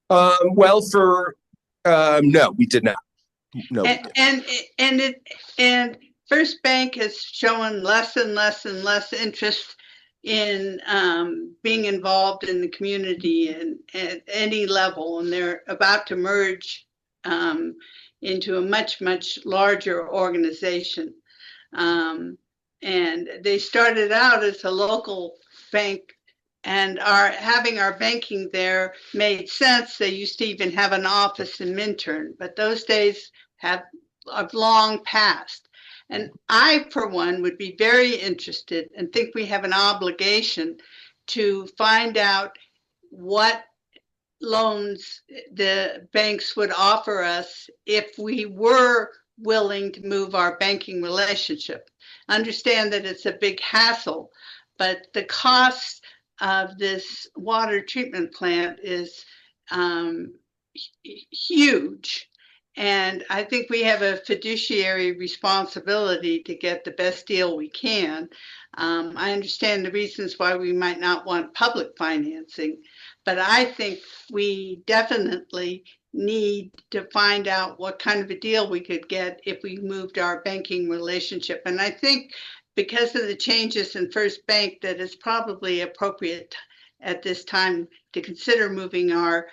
No, we did not. No. And First Bank has shown less and less and less interest in being involved in the community and at any level, and they're about to merge into a much, much larger organization. And they started out as a local bank, and having our banking there made sense. They used to even have an office in Minturn, but those days have long passed. And I, for one, would be very interested and think we have an obligation to find out what loans the banks would offer us if we were willing to move our banking relationship. Understand that it's a big hassle, but the cost of this water treatment plant is huge. And I think we have a fiduciary responsibility to get the best deal we can. I understand the reasons why we might not want public financing, but I think we definitely need to find out what kind of a deal we could get if we moved our banking relationship. And I think because of the changes in First Bank, that it's probably appropriate at this time to consider moving our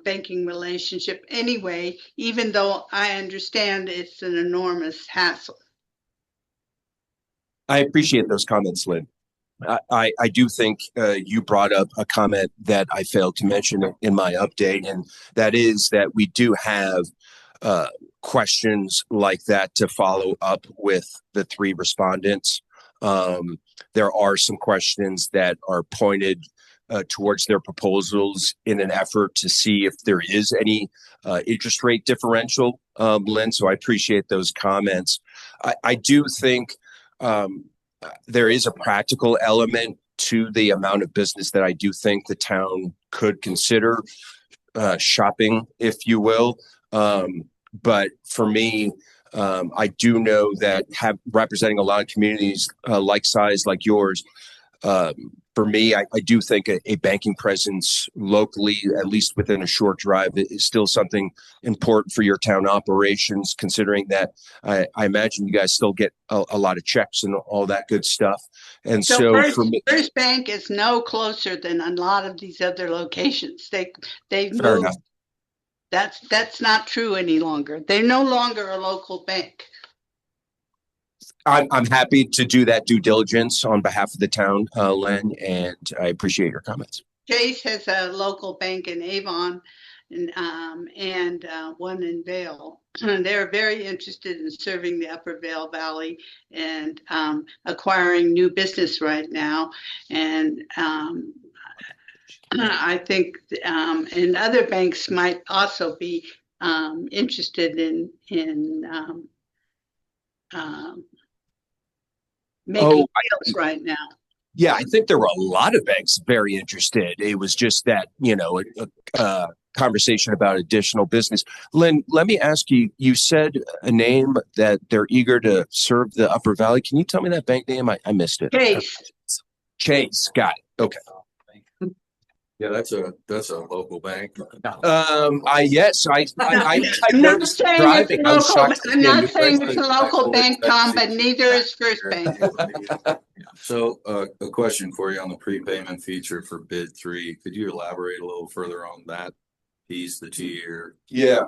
banking relationship anyway, even though I understand it's an enormous hassle. I appreciate those comments, Lynn. I do think you brought up a comment that I failed to mention in my update, and that is that we do have questions like that to follow up with the 3 respondents. There are some questions that are pointed towards their proposals in an effort to see if there is any interest rate differential, Lynn. So I appreciate those comments. I do think there is a practical element to the amount of business that I do think the town could consider shopping, if you will. But for me, I do know that representing a lot of communities like size like yours, for me, I do think a banking presence locally, at least within a short drive, is still something important for your town operations, considering that I imagine you guys still get a lot of checks and all that good stuff. And so for me, First Bank is no closer than a lot of these other locations. They've fair moved. enough. That's not true any longer. They're no longer a local bank. I'm happy to do that due diligence on behalf of the town, Len, and I appreciate your comments. Chase has a local bank in Avon and one in Vail. They're very interested in serving the Upper Vail Valley and acquiring new business right now. And I think and other banks might also be interested in making deals right now. Yeah, I think there were a lot of banks very interested. It was just that, a conversation about additional business. Lynn, let me ask you, you said a name that they're eager to serve the Upper Valley. Can you tell me that bank name? I missed it. Chase. Got it. Okay. Yeah, that's a local bank. Yes, I noticed driving. I'm not saying it's a local bank, Tom, but neither is First Bank. So a question for you on the prepayment feature for bid 3. Could you elaborate a little further on that piece, the 2-year? Yeah.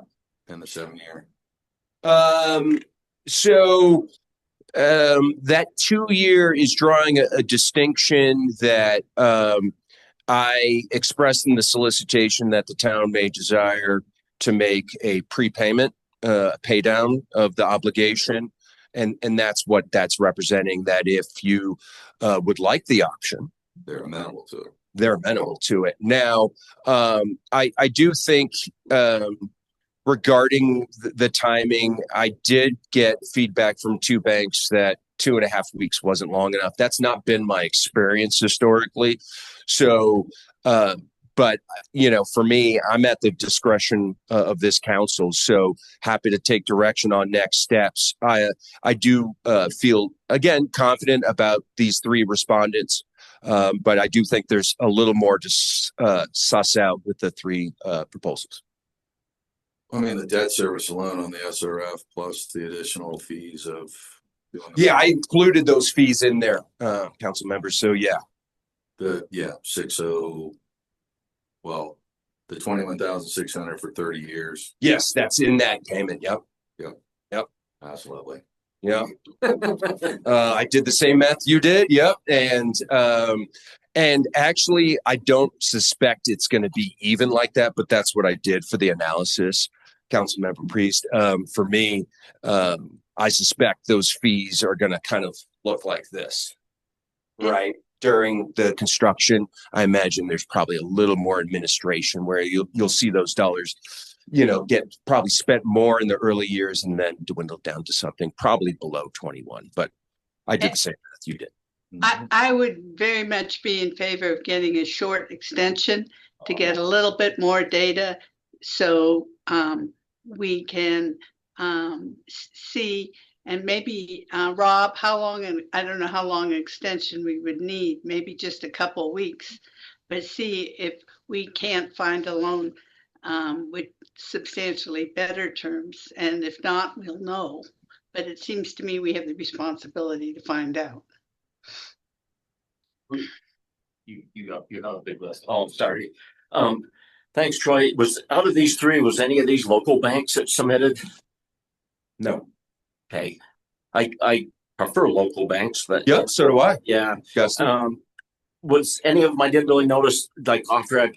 And the 7-year? So that 2-year is drawing a distinction that I expressed in the solicitation that the town may desire to make a prepayment, pay down of the obligation. And that's what that's representing, that if you would like the option, they're amenable to it. They're amenable to it. Now, I do think regarding the timing, I did get feedback from 2 banks that 2.5 weeks wasn't long enough. That's not been my experience historically. So, but for me, I'm at the discretion of this council. So happy to take direction on next steps. I do feel, again, confident about these 3 respondents, but I do think there's a little more to suss out with the 3 proposals. I mean, the debt service alone on the SRF plus the additional fees of. Yeah, I included those fees in there, council members. So yeah. The 21,600 for 30 years. Yes, that's in that payment. Yep. That's lovely. Yeah. I did the same math you did. Yep. And actually, I don't suspect it's going to be even like that, but that's what I did for the analysis, Councilmember Priest. For me, I suspect those fees are going to kind of look like this, right? During the construction, I imagine there's probably a little more administration where you'll see those dollars, get probably spent more in the early years and then dwindle down to something probably below 21. But I did the same math you did. I would very much be in favor of getting a short extension to get a little bit more data, so we can see. And maybe, Rob, how long, and I don't know how long an extension we would need, maybe just a couple weeks, but see if we can't find a loan with substantially better terms. And if not, we'll know but it seems to me we have the responsibility to find out. You're not a big list. Oh, sorry. Thanks, Troy. Was out of these three, was any of these local banks that submitted? No. Okay. I prefer local banks, but Yep, so do I. yeah. Justin? Was any of them, I didn't really notice, like after I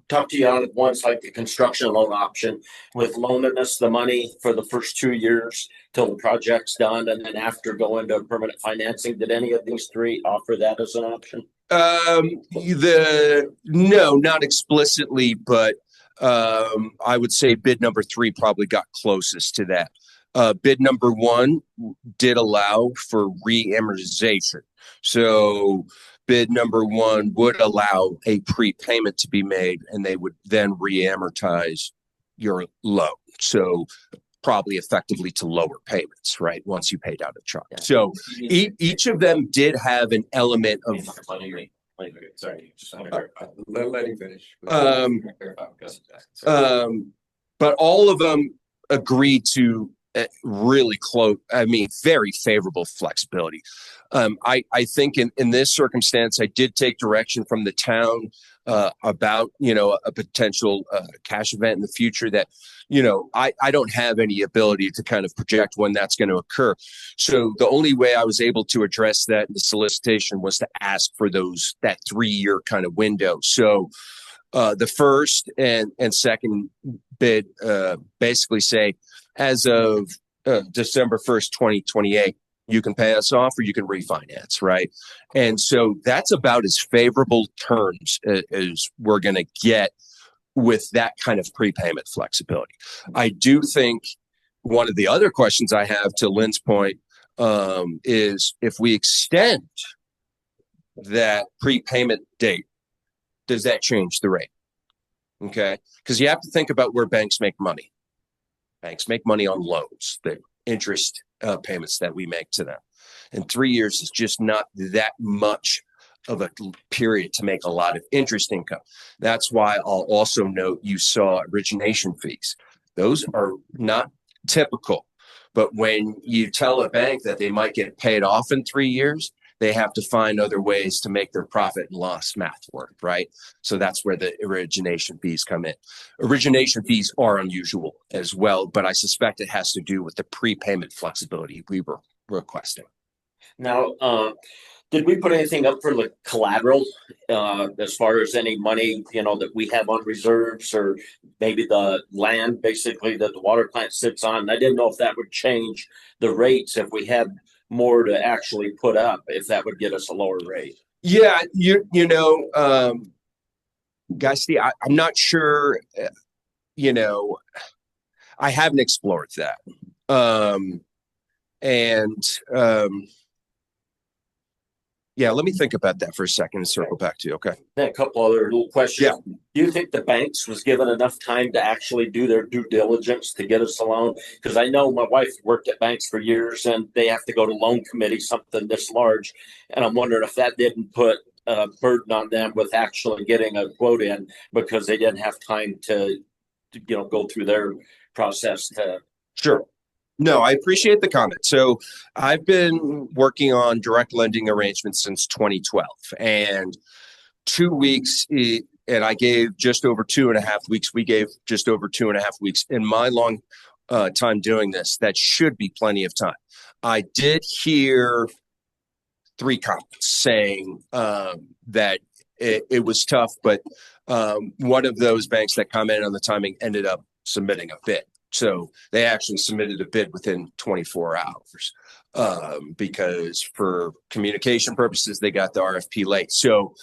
talked to you on it once, like the construction loan option with loaning us the money for the first 2 years till the project's done, and then after go into permanent financing. Did any of these three offer that as an option? No, not explicitly, but I would say bid number 3 probably got closest to that. Bid number 1 did allow for re-amortization. So bid number 1 would allow a prepayment to be made, and they would then re-amortize your loan. So probably effectively to lower payments, right? Once you paid out a chunk. Yeah. So each of them did have an element of. Sorry. Let him finish. But all of them agreed to really close, very favorable flexibility. I think in this circumstance, I did take direction from the town about, a potential cash event in the future that, I don't have any ability to kind of project when that's going to occur. So the only way I was able to address that in the solicitation was to ask for that 3-year kind of window. So the first and second bid basically say, as of December 1st, 2028, you can pay us off or you can refinance, right? And so that's about as favorable terms as we're going to get with that kind of prepayment flexibility. I do think one of the other questions I have, to Lynn's point, is if we extend that prepayment date, does that change the rate? Okay, because you have to think about where banks make money. Banks make money on loans, the interest payments that we make to them. And 3 years is just not that much of a period to make a lot of interest income. That's why I'll also note you saw origination fees. Those are not typical, but when you tell a bank that they might get paid off in 3 years, they have to find other ways to make their profit and loss math work, right? So that's where the origination fees come in. Origination fees are unusual as well, but I suspect it has to do with the prepayment flexibility we were requesting. Now, did we put anything up for the collateral as far as any money, that we have on reserves, or maybe the land basically that the water plant sits on? I didn't know if that would change the rates if we had more to actually put up, if that would get us a lower rate. Yeah, guys, I'm not sure, I haven't explored that. Yeah, let me think about that for a second and circle back to you. Okay. Then a couple other little questions. Yeah. Do you think the banks was given enough time to actually do their due diligence to get us a loan? Because I know my wife worked at banks for years, and they have to go to loan committee, something this large. And I'm wondering if that didn't put a burden on them with actually getting a quote in, because they didn't have time to go through their process to. Sure. No, I appreciate the comment. So I've been working on direct lending arrangements since 2012, and 2 weeks, and I gave just over 2.5 weeks. We gave just over 2.5 weeks. In my long time doing this, that should be plenty of time. I did hear 3 comments saying that it was tough, but one of those banks that commented on the timing ended up submitting a bid. So they actually submitted a bid within 24 hours because for communication purposes, they got the RFP late. So,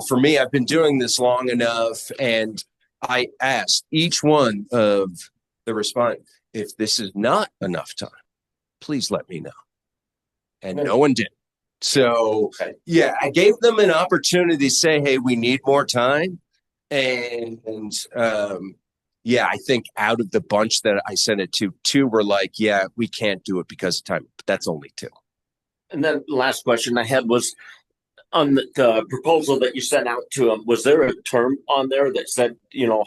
for me, I've been doing this long enough, and I asked each one of the respondents, if this is not enough time, please let me know. And no one did. So, yeah, I gave them an opportunity to say, hey, we need more time. And, yeah, I think out of the bunch that I sent it to, 2 were like, yeah, we can't do it because of time. But that's only 2. And then the last question I had was, On the proposal that you sent out to them, was there a term on there that said,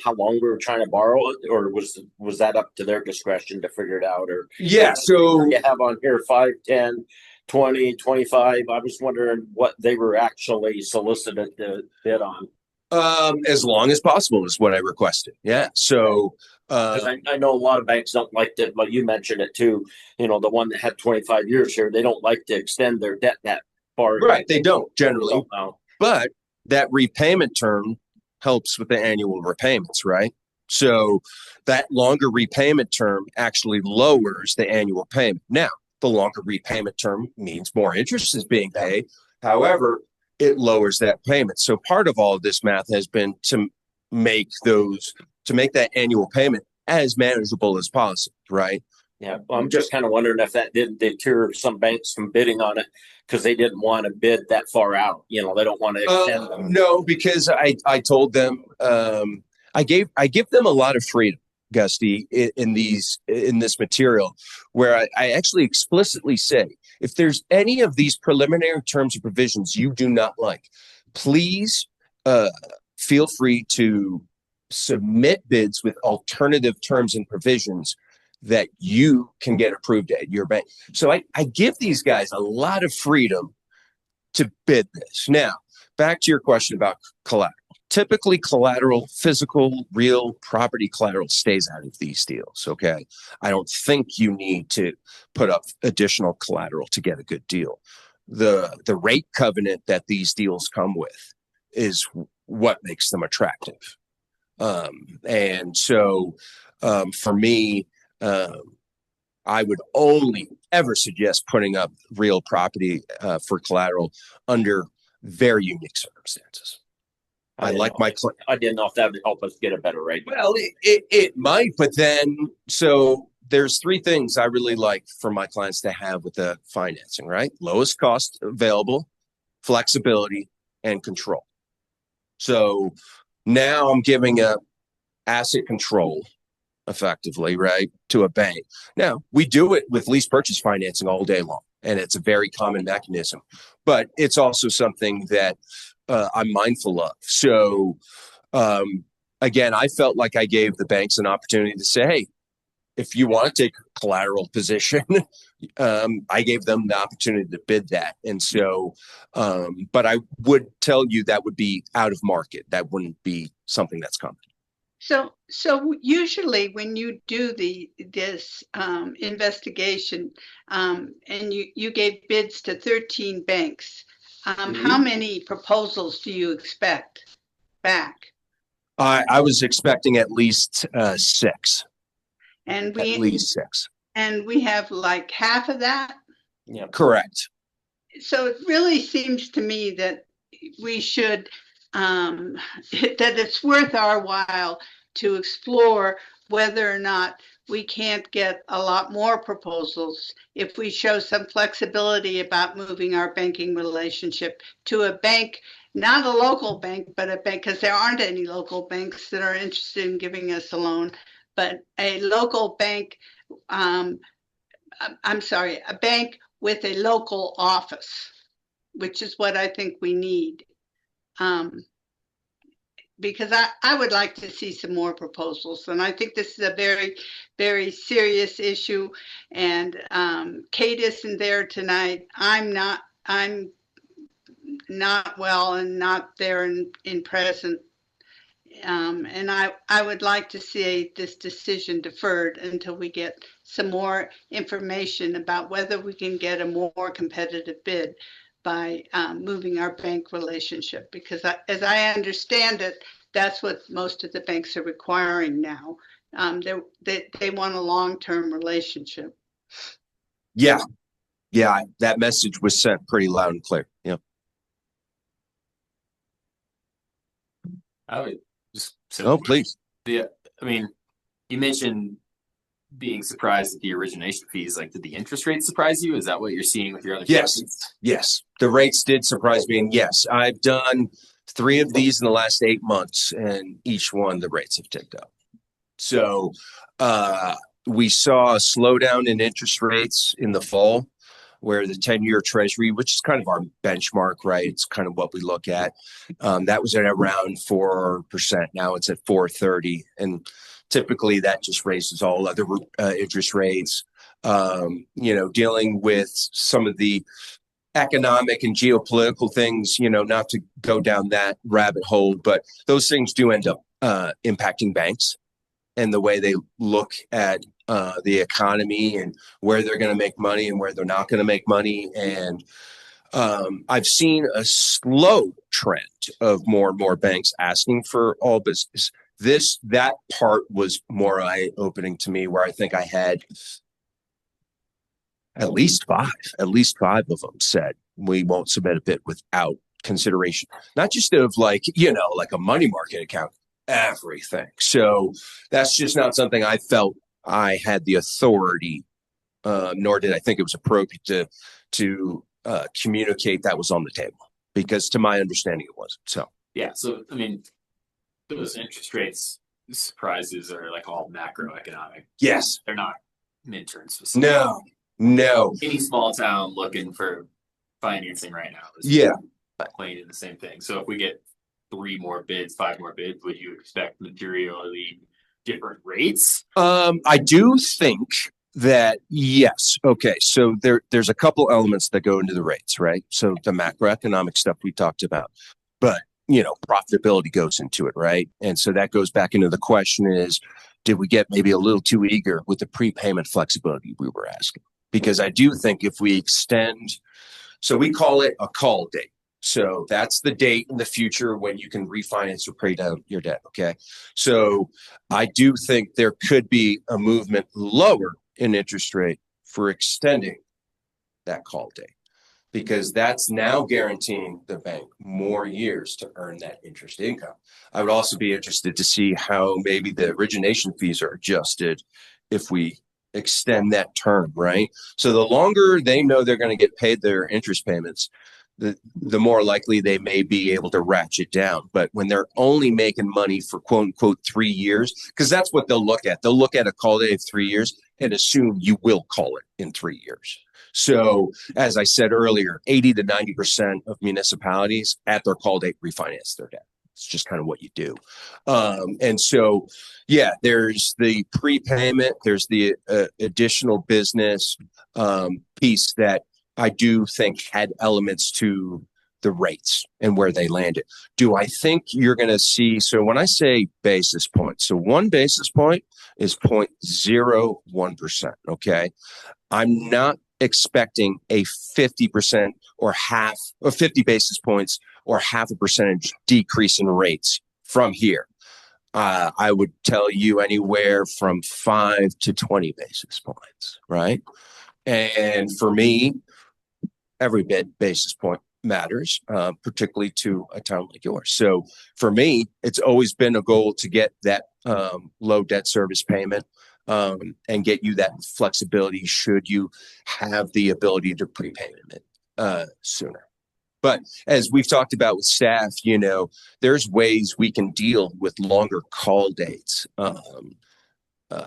how long we were trying to borrow it, or was that up to their discretion to figure it out? Or Yeah, so you have on here 5, 10, 20, 25. I was wondering what they were actually solicited to bid on. as long as possible is what I requested. Yeah. So 'Cause I know a lot of banks don't like to, but you mentioned it too. The one that had 25 years here, they don't like to extend their debt that far. right, they don't generally, So, but that repayment term helps with the annual repayments, right? So that longer repayment term actually lowers the annual payment. Now, the longer repayment term means more interest is being paid. However, it lowers that payment. So part of all of this math has been to make that annual payment as manageable as possible, right? yeah, well, I'm just kind of wondering if that didn't deter some banks from bidding on it because they didn't want to bid that far out. They don't want to extend them. No, because I told them I give them a lot of freedom, Gusty, in this material, where I actually explicitly say, if there's any of these preliminary terms and provisions you do not like, please feel free to submit bids with alternative terms and provisions that you can get approved at your bank. So I give these guys a lot of freedom to bid this. Now, back to your question about collateral. Typically, collateral, physical, real property collateral stays out of these deals, okay? I don't think you need to put up additional collateral to get a good deal. The rate covenant that these deals come with is what makes them attractive. And so for me, I would only ever suggest putting up real property for collateral under very unique circumstances. I didn't know if that would help us get a better rate. Well, it might, but then, so there's three things I really like for my clients to have with the financing, right? Lowest cost available, flexibility, and control. So now I'm giving up asset control effectively, right, to a bank. Now, we do it with lease purchase financing all day long, and it's a very common mechanism, but it's also something that I'm mindful of. So, again, I felt like I gave the banks an opportunity to say, hey, if you want to take a collateral position, I gave them the opportunity to bid that. And so, but I would tell you that would be out of market. That wouldn't be something that's common. So usually when you do this investigation, and you gave bids to 13 banks, how many proposals do you expect back? I was expecting at least 6. And at least 6. And we have like half of that? Yeah, correct. So it really seems to me that we should that it's worth our while to explore whether or not we can't get a lot more proposals if we show some flexibility about moving our banking relationship to a bank, not a local bank, but a bank, because there aren't any local banks that are interested in giving us a loan, but a local bank, a bank with a local office, which is what I think we need. Because I would like to see some more proposals. And I think this is a very, very serious issue. And Kate isn't there tonight. I'm not well and not there in present. And I would like to see this decision deferred until we get some more information about whether we can get a more competitive bid by moving our bank relationship, because as I understand it, that's what most of the banks are requiring now. They want a long-term relationship. Yeah, that message was sent pretty loud and clear. Yeah. I would just please. I mean, you mentioned being surprised at the origination fees. Like, did the interest rate surprise you? Is that what you're seeing with your other clients? Yes, the rates did surprise me, and yes, I've done 3 of these in the last 8 months, and each one the rates have ticked up. So we saw a slowdown in interest rates in the fall, where the 10-year treasury, which is kind of our benchmark, right? It's kind of what we look at. That was at around 4%. Now it's at 4.30. And typically that just raises all other interest rates. Dealing with some of the economic and geopolitical things, not to go down that rabbit hole, but those things do end up impacting banks and the way they look at the economy and where they're going to make money and where they're not going to make money. And I've seen a slow trend of more and more banks asking for all business. That part was more eye-opening to me, where I think I had at least five of them said we won't submit a bid without consideration, not just of like a money market account, everything. So that's just not something I felt I had the authority, nor did I think it was appropriate to communicate that was on the table, because to my understanding it wasn't. So yeah, so I mean, those interest rates surprises are like all macroeconomic. Yes, they're not midterm specific. No. Any small town looking for financing right now is playing in the same thing. So if we get 5 more bids, would you expect materially different rates? I do think that, yes. Okay. So there's a couple elements that go into the rates, right? So the macroeconomic stuff we talked about, but profitability goes into it, right? And so that goes back into the question is, did we get maybe a little too eager with the prepayment flexibility we were asking? Because I do think if we extend, so we call it a call date. So that's the date in the future when you can refinance or pay down your debt. Okay. So I do think there could be a movement lower in interest rate for extending that call date, because that's now guaranteeing the bank more years to earn that interest income. I would also be interested to see how maybe the origination fees are adjusted if we extend that term, right? So the longer they know they're going to get paid their interest payments, the more likely they may be able to ratchet down. But when they're only making money for quote unquote 3 years, because that's what they'll look at. They'll look at a call date of 3 years and assume you will call it in 3 years. So as I said earlier, 80 to 90% of municipalities at their call date refinance their debt. It's just kind of what you do. And so, yeah, there's the prepayment, there's the additional business piece that I do think had elements to the rates and where they landed. Do I think you're going to see, so when I say basis points, so 1 basis point is 0.01%. Okay. I'm not expecting a 50% or 50 basis points or 0.5% decrease in rates from here. I would tell you anywhere from 5 to 20 basis points, right? And for me, every basis point matters, particularly to a town like yours. So for me, it's always been a goal to get that low debt service payment and get you that flexibility should you have the ability to prepayment it sooner. But as we've talked about with staff, there's ways we can deal with longer call dates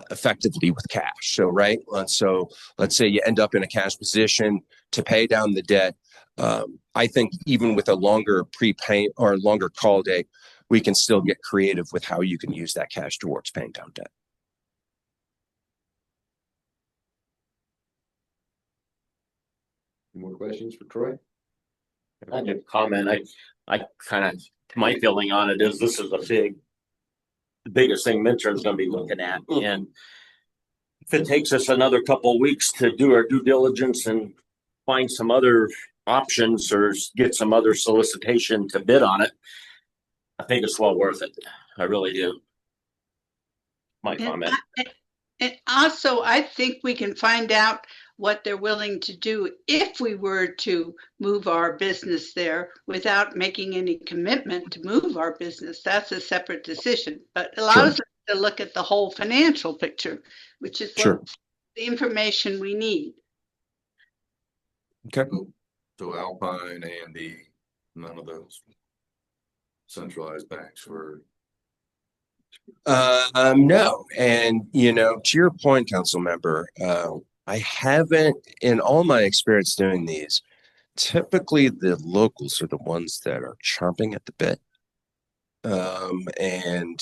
effectively with cash. So, right. So let's say you end up in a cash position to pay down the debt. I think even with a longer prepay or longer call date, we can still get creative with how you can use that cash towards paying down debt. Any more questions for Troy? I have a comment. I kind of, my feeling on it is this is the biggest thing Mintern's going to be looking at. And if it takes us another couple of weeks to do our due diligence and find some other options or get some other solicitation to bid on it, I think it's well worth it. I really do. My comment. And also, I think we can find out what they're willing to do if we were to move our business there without making any commitment to move our business. That's a separate decision, but it allows us to look at the whole financial picture, which is what the information we need. Okay. So Alpine, A&D, none of those centralized banks were. No. And, to your point, council member, I haven't, in all my experience doing these, typically the locals are the ones that are chomping at the bit. And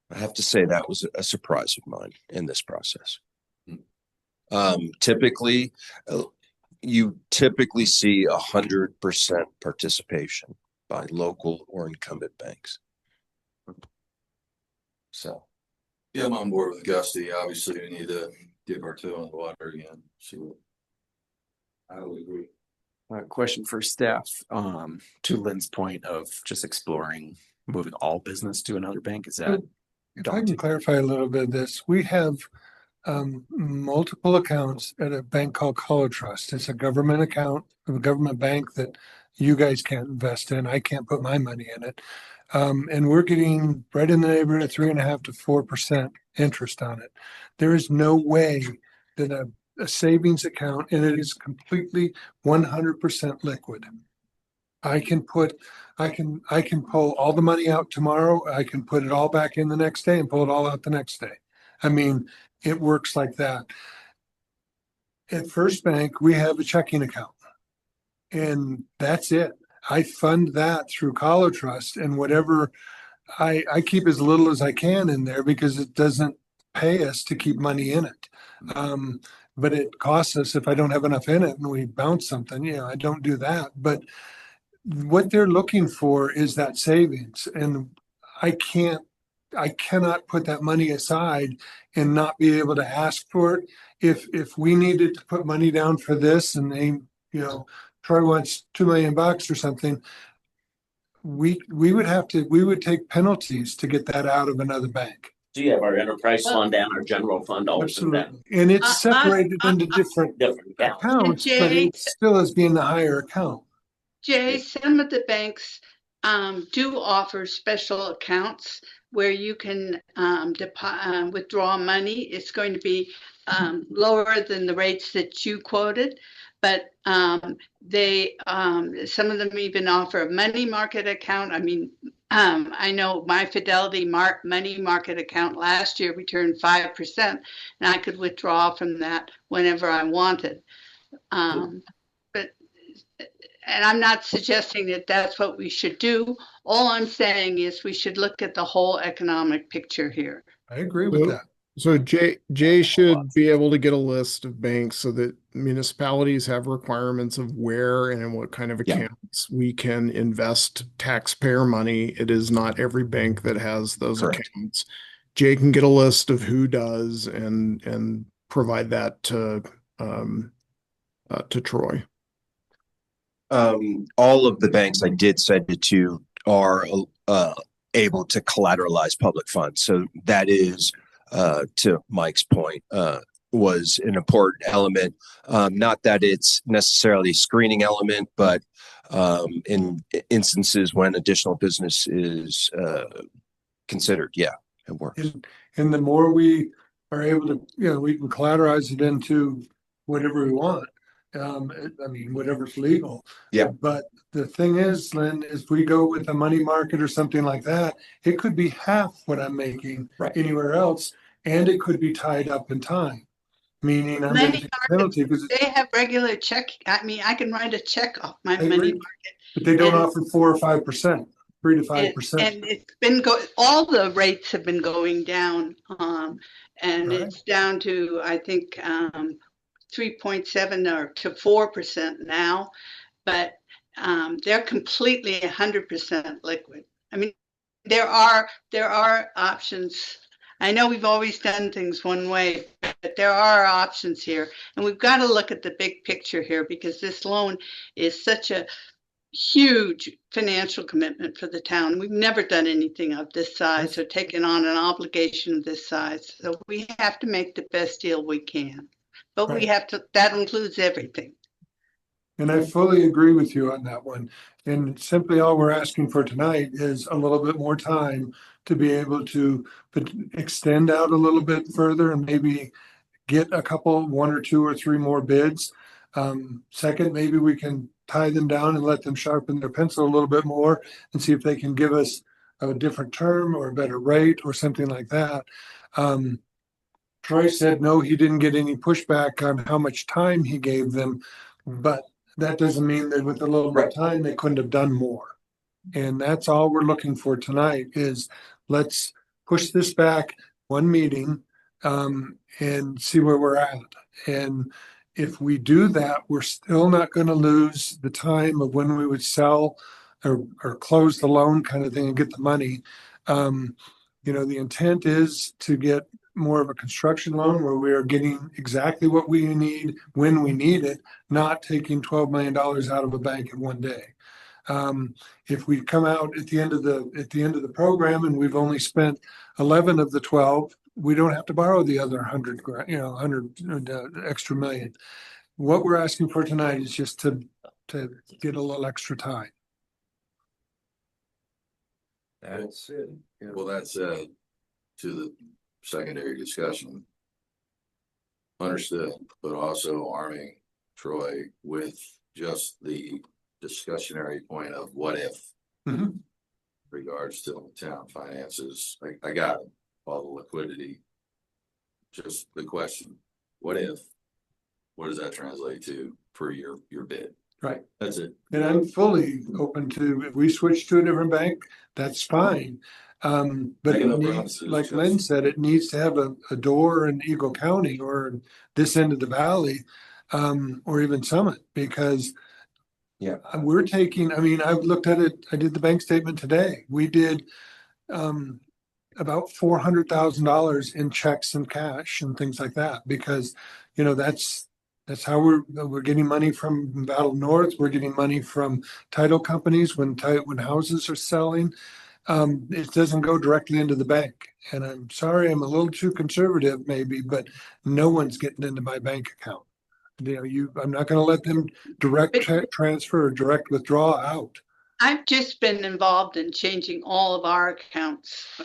I have to say that was a surprise of mine in this process. Typically, you typically see 100% participation by local or incumbent banks. So, Yeah, I'm on board with Gusty. Obviously, we need to dip our toe in the water again. See what. I would agree. Question for staff, to Lynn's point of just exploring moving all business to another bank, is that If I can clarify a little bit of this, we have multiple accounts at a bank called Color Trust. It's a government account, a government bank that you guys can't invest in. I can't put my money in it. And we're getting right in the neighborhood of 3.5% to 4% interest on it. There is no way that a savings account, and it is completely 100% liquid. I can pull all the money out tomorrow. I can put it all back in the next day and pull it all out the next day. I mean, it works like that. At First Bank, we have a checking account, and that's it. I fund that through Color Trust, and whatever I keep as little as I can in there because it doesn't pay us to keep money in it. But it costs us if I don't have enough in it and we bounce something, I don't do that. But what they're looking for is that savings, and I cannot put that money aside and not be able to ask for it. If we needed to put money down for this and they, Troy wants $2 million or something, we would take penalties to get that out of another bank. So you have our enterprise fund and our general fund also. Absolutely. And it's separated into different accounts, but it still is being the higher account. Jay, some of the banks do offer special accounts where you can withdraw money. It's going to be lower than the rates that you quoted, but they some of them even offer a money market account. I mean, I know my Fidelity money market account last year returned 5%, and I could withdraw from that whenever I wanted. And I'm not suggesting that that's what we should do. All I'm saying is we should look at the whole economic picture here. I agree with that. So Jay should be able to get a list of banks so that municipalities have requirements of where and in what kind of accounts we can invest taxpayer money. It is not every bank that has those accounts. Jay can get a list of who does and provide that to Troy. All of the banks I did send it to are able to collateralize public funds. So that is, to Mike's point, was an important element. Not that it's necessarily a screening element, but in instances when additional business is considered, it works. And the more we are able to, we can collateralize it into whatever we want. I mean, whatever's legal. Yeah. But the thing is, Lynn, if we go with a money market or something like that, it could be half what I'm making anywhere else, and it could be tied up in time. Meaning, I'm going to take a penalty because they have regular check. I mean, I can write a check off my money market, but they don't offer 4 or 5%, 3 to 5%. And it's been all the rates have been going down, and it's down to I think 3.7 or to 4% now, but they're completely 100% liquid. I mean, there are options. I know we've always done things one way, but there are options here, and we've got to look at the big picture here because this loan is such a huge financial commitment for the town. We've never done anything of this size or taken on an obligation of this size, so we have to make the best deal we can. But we have to, that includes everything. And I fully agree with you on that one. And simply all we're asking for tonight is a little bit more time to be able to extend out a little bit further and maybe get a couple, 1 or 2 or 3 more bids. Second, maybe we can tie them down and let them sharpen their pencil a little bit more and see if they can give us a different term or a better rate or something like that. Troy said, no, he didn't get any pushback on how much time he gave them, but that doesn't mean that with a little bit of time, they couldn't have done more. And that's all we're looking for tonight is let's push this back one meeting and see where we're at. And if we do that, we're still not going to lose the time of when we would sell or close the loan kind of thing and get the money. The intent is to get more of a construction loan where we are getting exactly what we need when we need it, not taking $12 million out of a bank in one day. If we come out at the end of the program and we've only spent 11 of the 12, we don't have to borrow the other 100 extra million. What we're asking for tonight is just to get a little extra time. That's it. Yeah. Well, that's to the secondary discussion. Understood, but also arming Troy with just the discussionary point of what if regards to town finances. I got it, all the liquidity. Just the question, what if? What does that translate to for your bid? Right. That's it. And I'm fully open to, if we switch to a different bank, that's fine. But it needs, like Lynn said, it needs to have a door in Eagle County or this end of the valley, or even Summit, because we're taking, I've looked at it. I did the bank statement today. We did about $400,000 in checks and cash and things like that, because that's how we're getting money from Battle North. We're getting money from title companies when houses are selling. It doesn't go directly into the bank. And I'm sorry, I'm a little too conservative maybe, but no one's getting into my bank account. I'm not going to let them direct transfer or direct withdraw out. I've just been involved in changing all of our accounts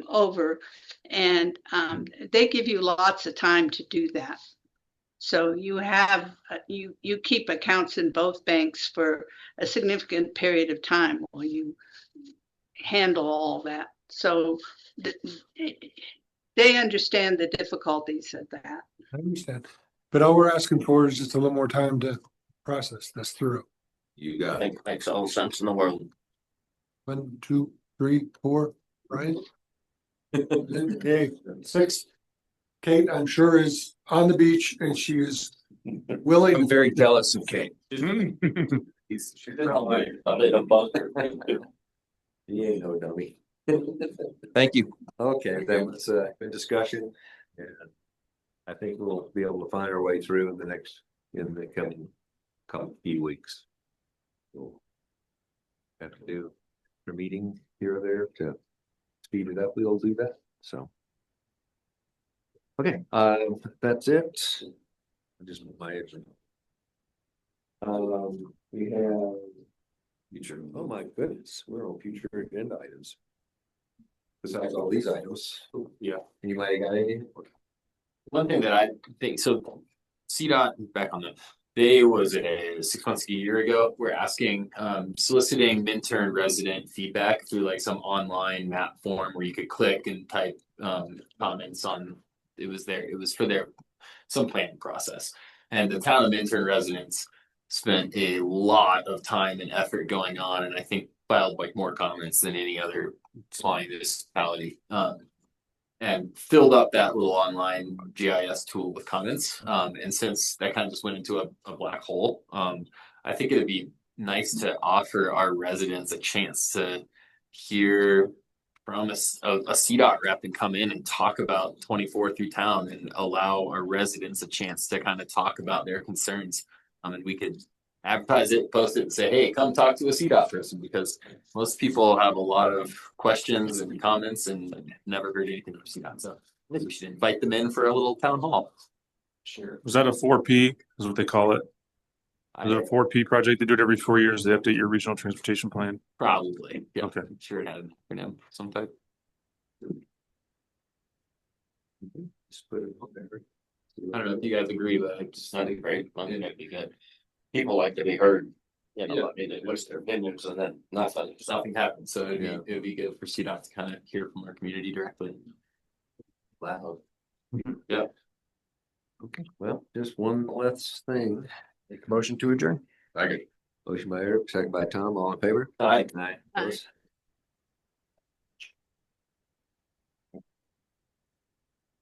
over, and they give you lots of time to do that. So you have you keep accounts in both banks for a significant period of time while you handle all that. So they understand the difficulties of that. I understand, but all we're asking for is just a little more time to process this through. You got it. I think it makes all the sense in the world. 1, 2, 3, 4, right? Okay, 6. Kate, I'm sure, is on the beach and she is willing. I'm very jealous of Kate. Yeah, no dummy. Thank you. Okay, that was a good discussion. And I think we'll be able to find our way through in the coming few weeks. We'll have to do a meeting here or there to speed it up. We'll do that. So. Okay, that's it. Just my agenda. We have future. Oh my goodness, we're on future agenda items. Besides all these items. Yeah. Anybody got anything? One thing that I think, so CDOT back on they was 6 months to a year ago, we're asking, soliciting Minturn resident feedback through like some online map form where you could click and type comments on. It was for some planning process. And the town of Minturn residents spent a lot of time and effort going on, and I think filed like more comments than any other small municipality, and filled up that little online GIS tool with comments. And since that kind of just went into a black hole, I think it'd be nice to offer our residents a chance to hear from a CDOT rep and come in and talk about 24 through town and allow our residents a chance to kind of talk about their concerns. And we could advertise it, post it, and say, hey, come talk to a CDOT person, because most people have a lot of questions and comments and never heard anything from CDOT. So I think we should invite them in for a little town hall. Sure. Was that a 4P is what they call it? Is it a 4P project? They do it every 4 years. They update your regional transportation plan. Probably. Yeah. Okay. I'm sure it had an acronym some type. Just put it on there. I don't know if you guys agree, but I think great. I think that'd be good. People like to be heard. I mean, they voice their opinions and then nothing nothing happens. So it'd be good for CDOT to kind of hear from our community directly. Loud. Yeah. Okay, well, just one last thing. Make a motion to adjourn. Motion by Eric, second by Tom, all in favor? Aye. Aye. Aye. Those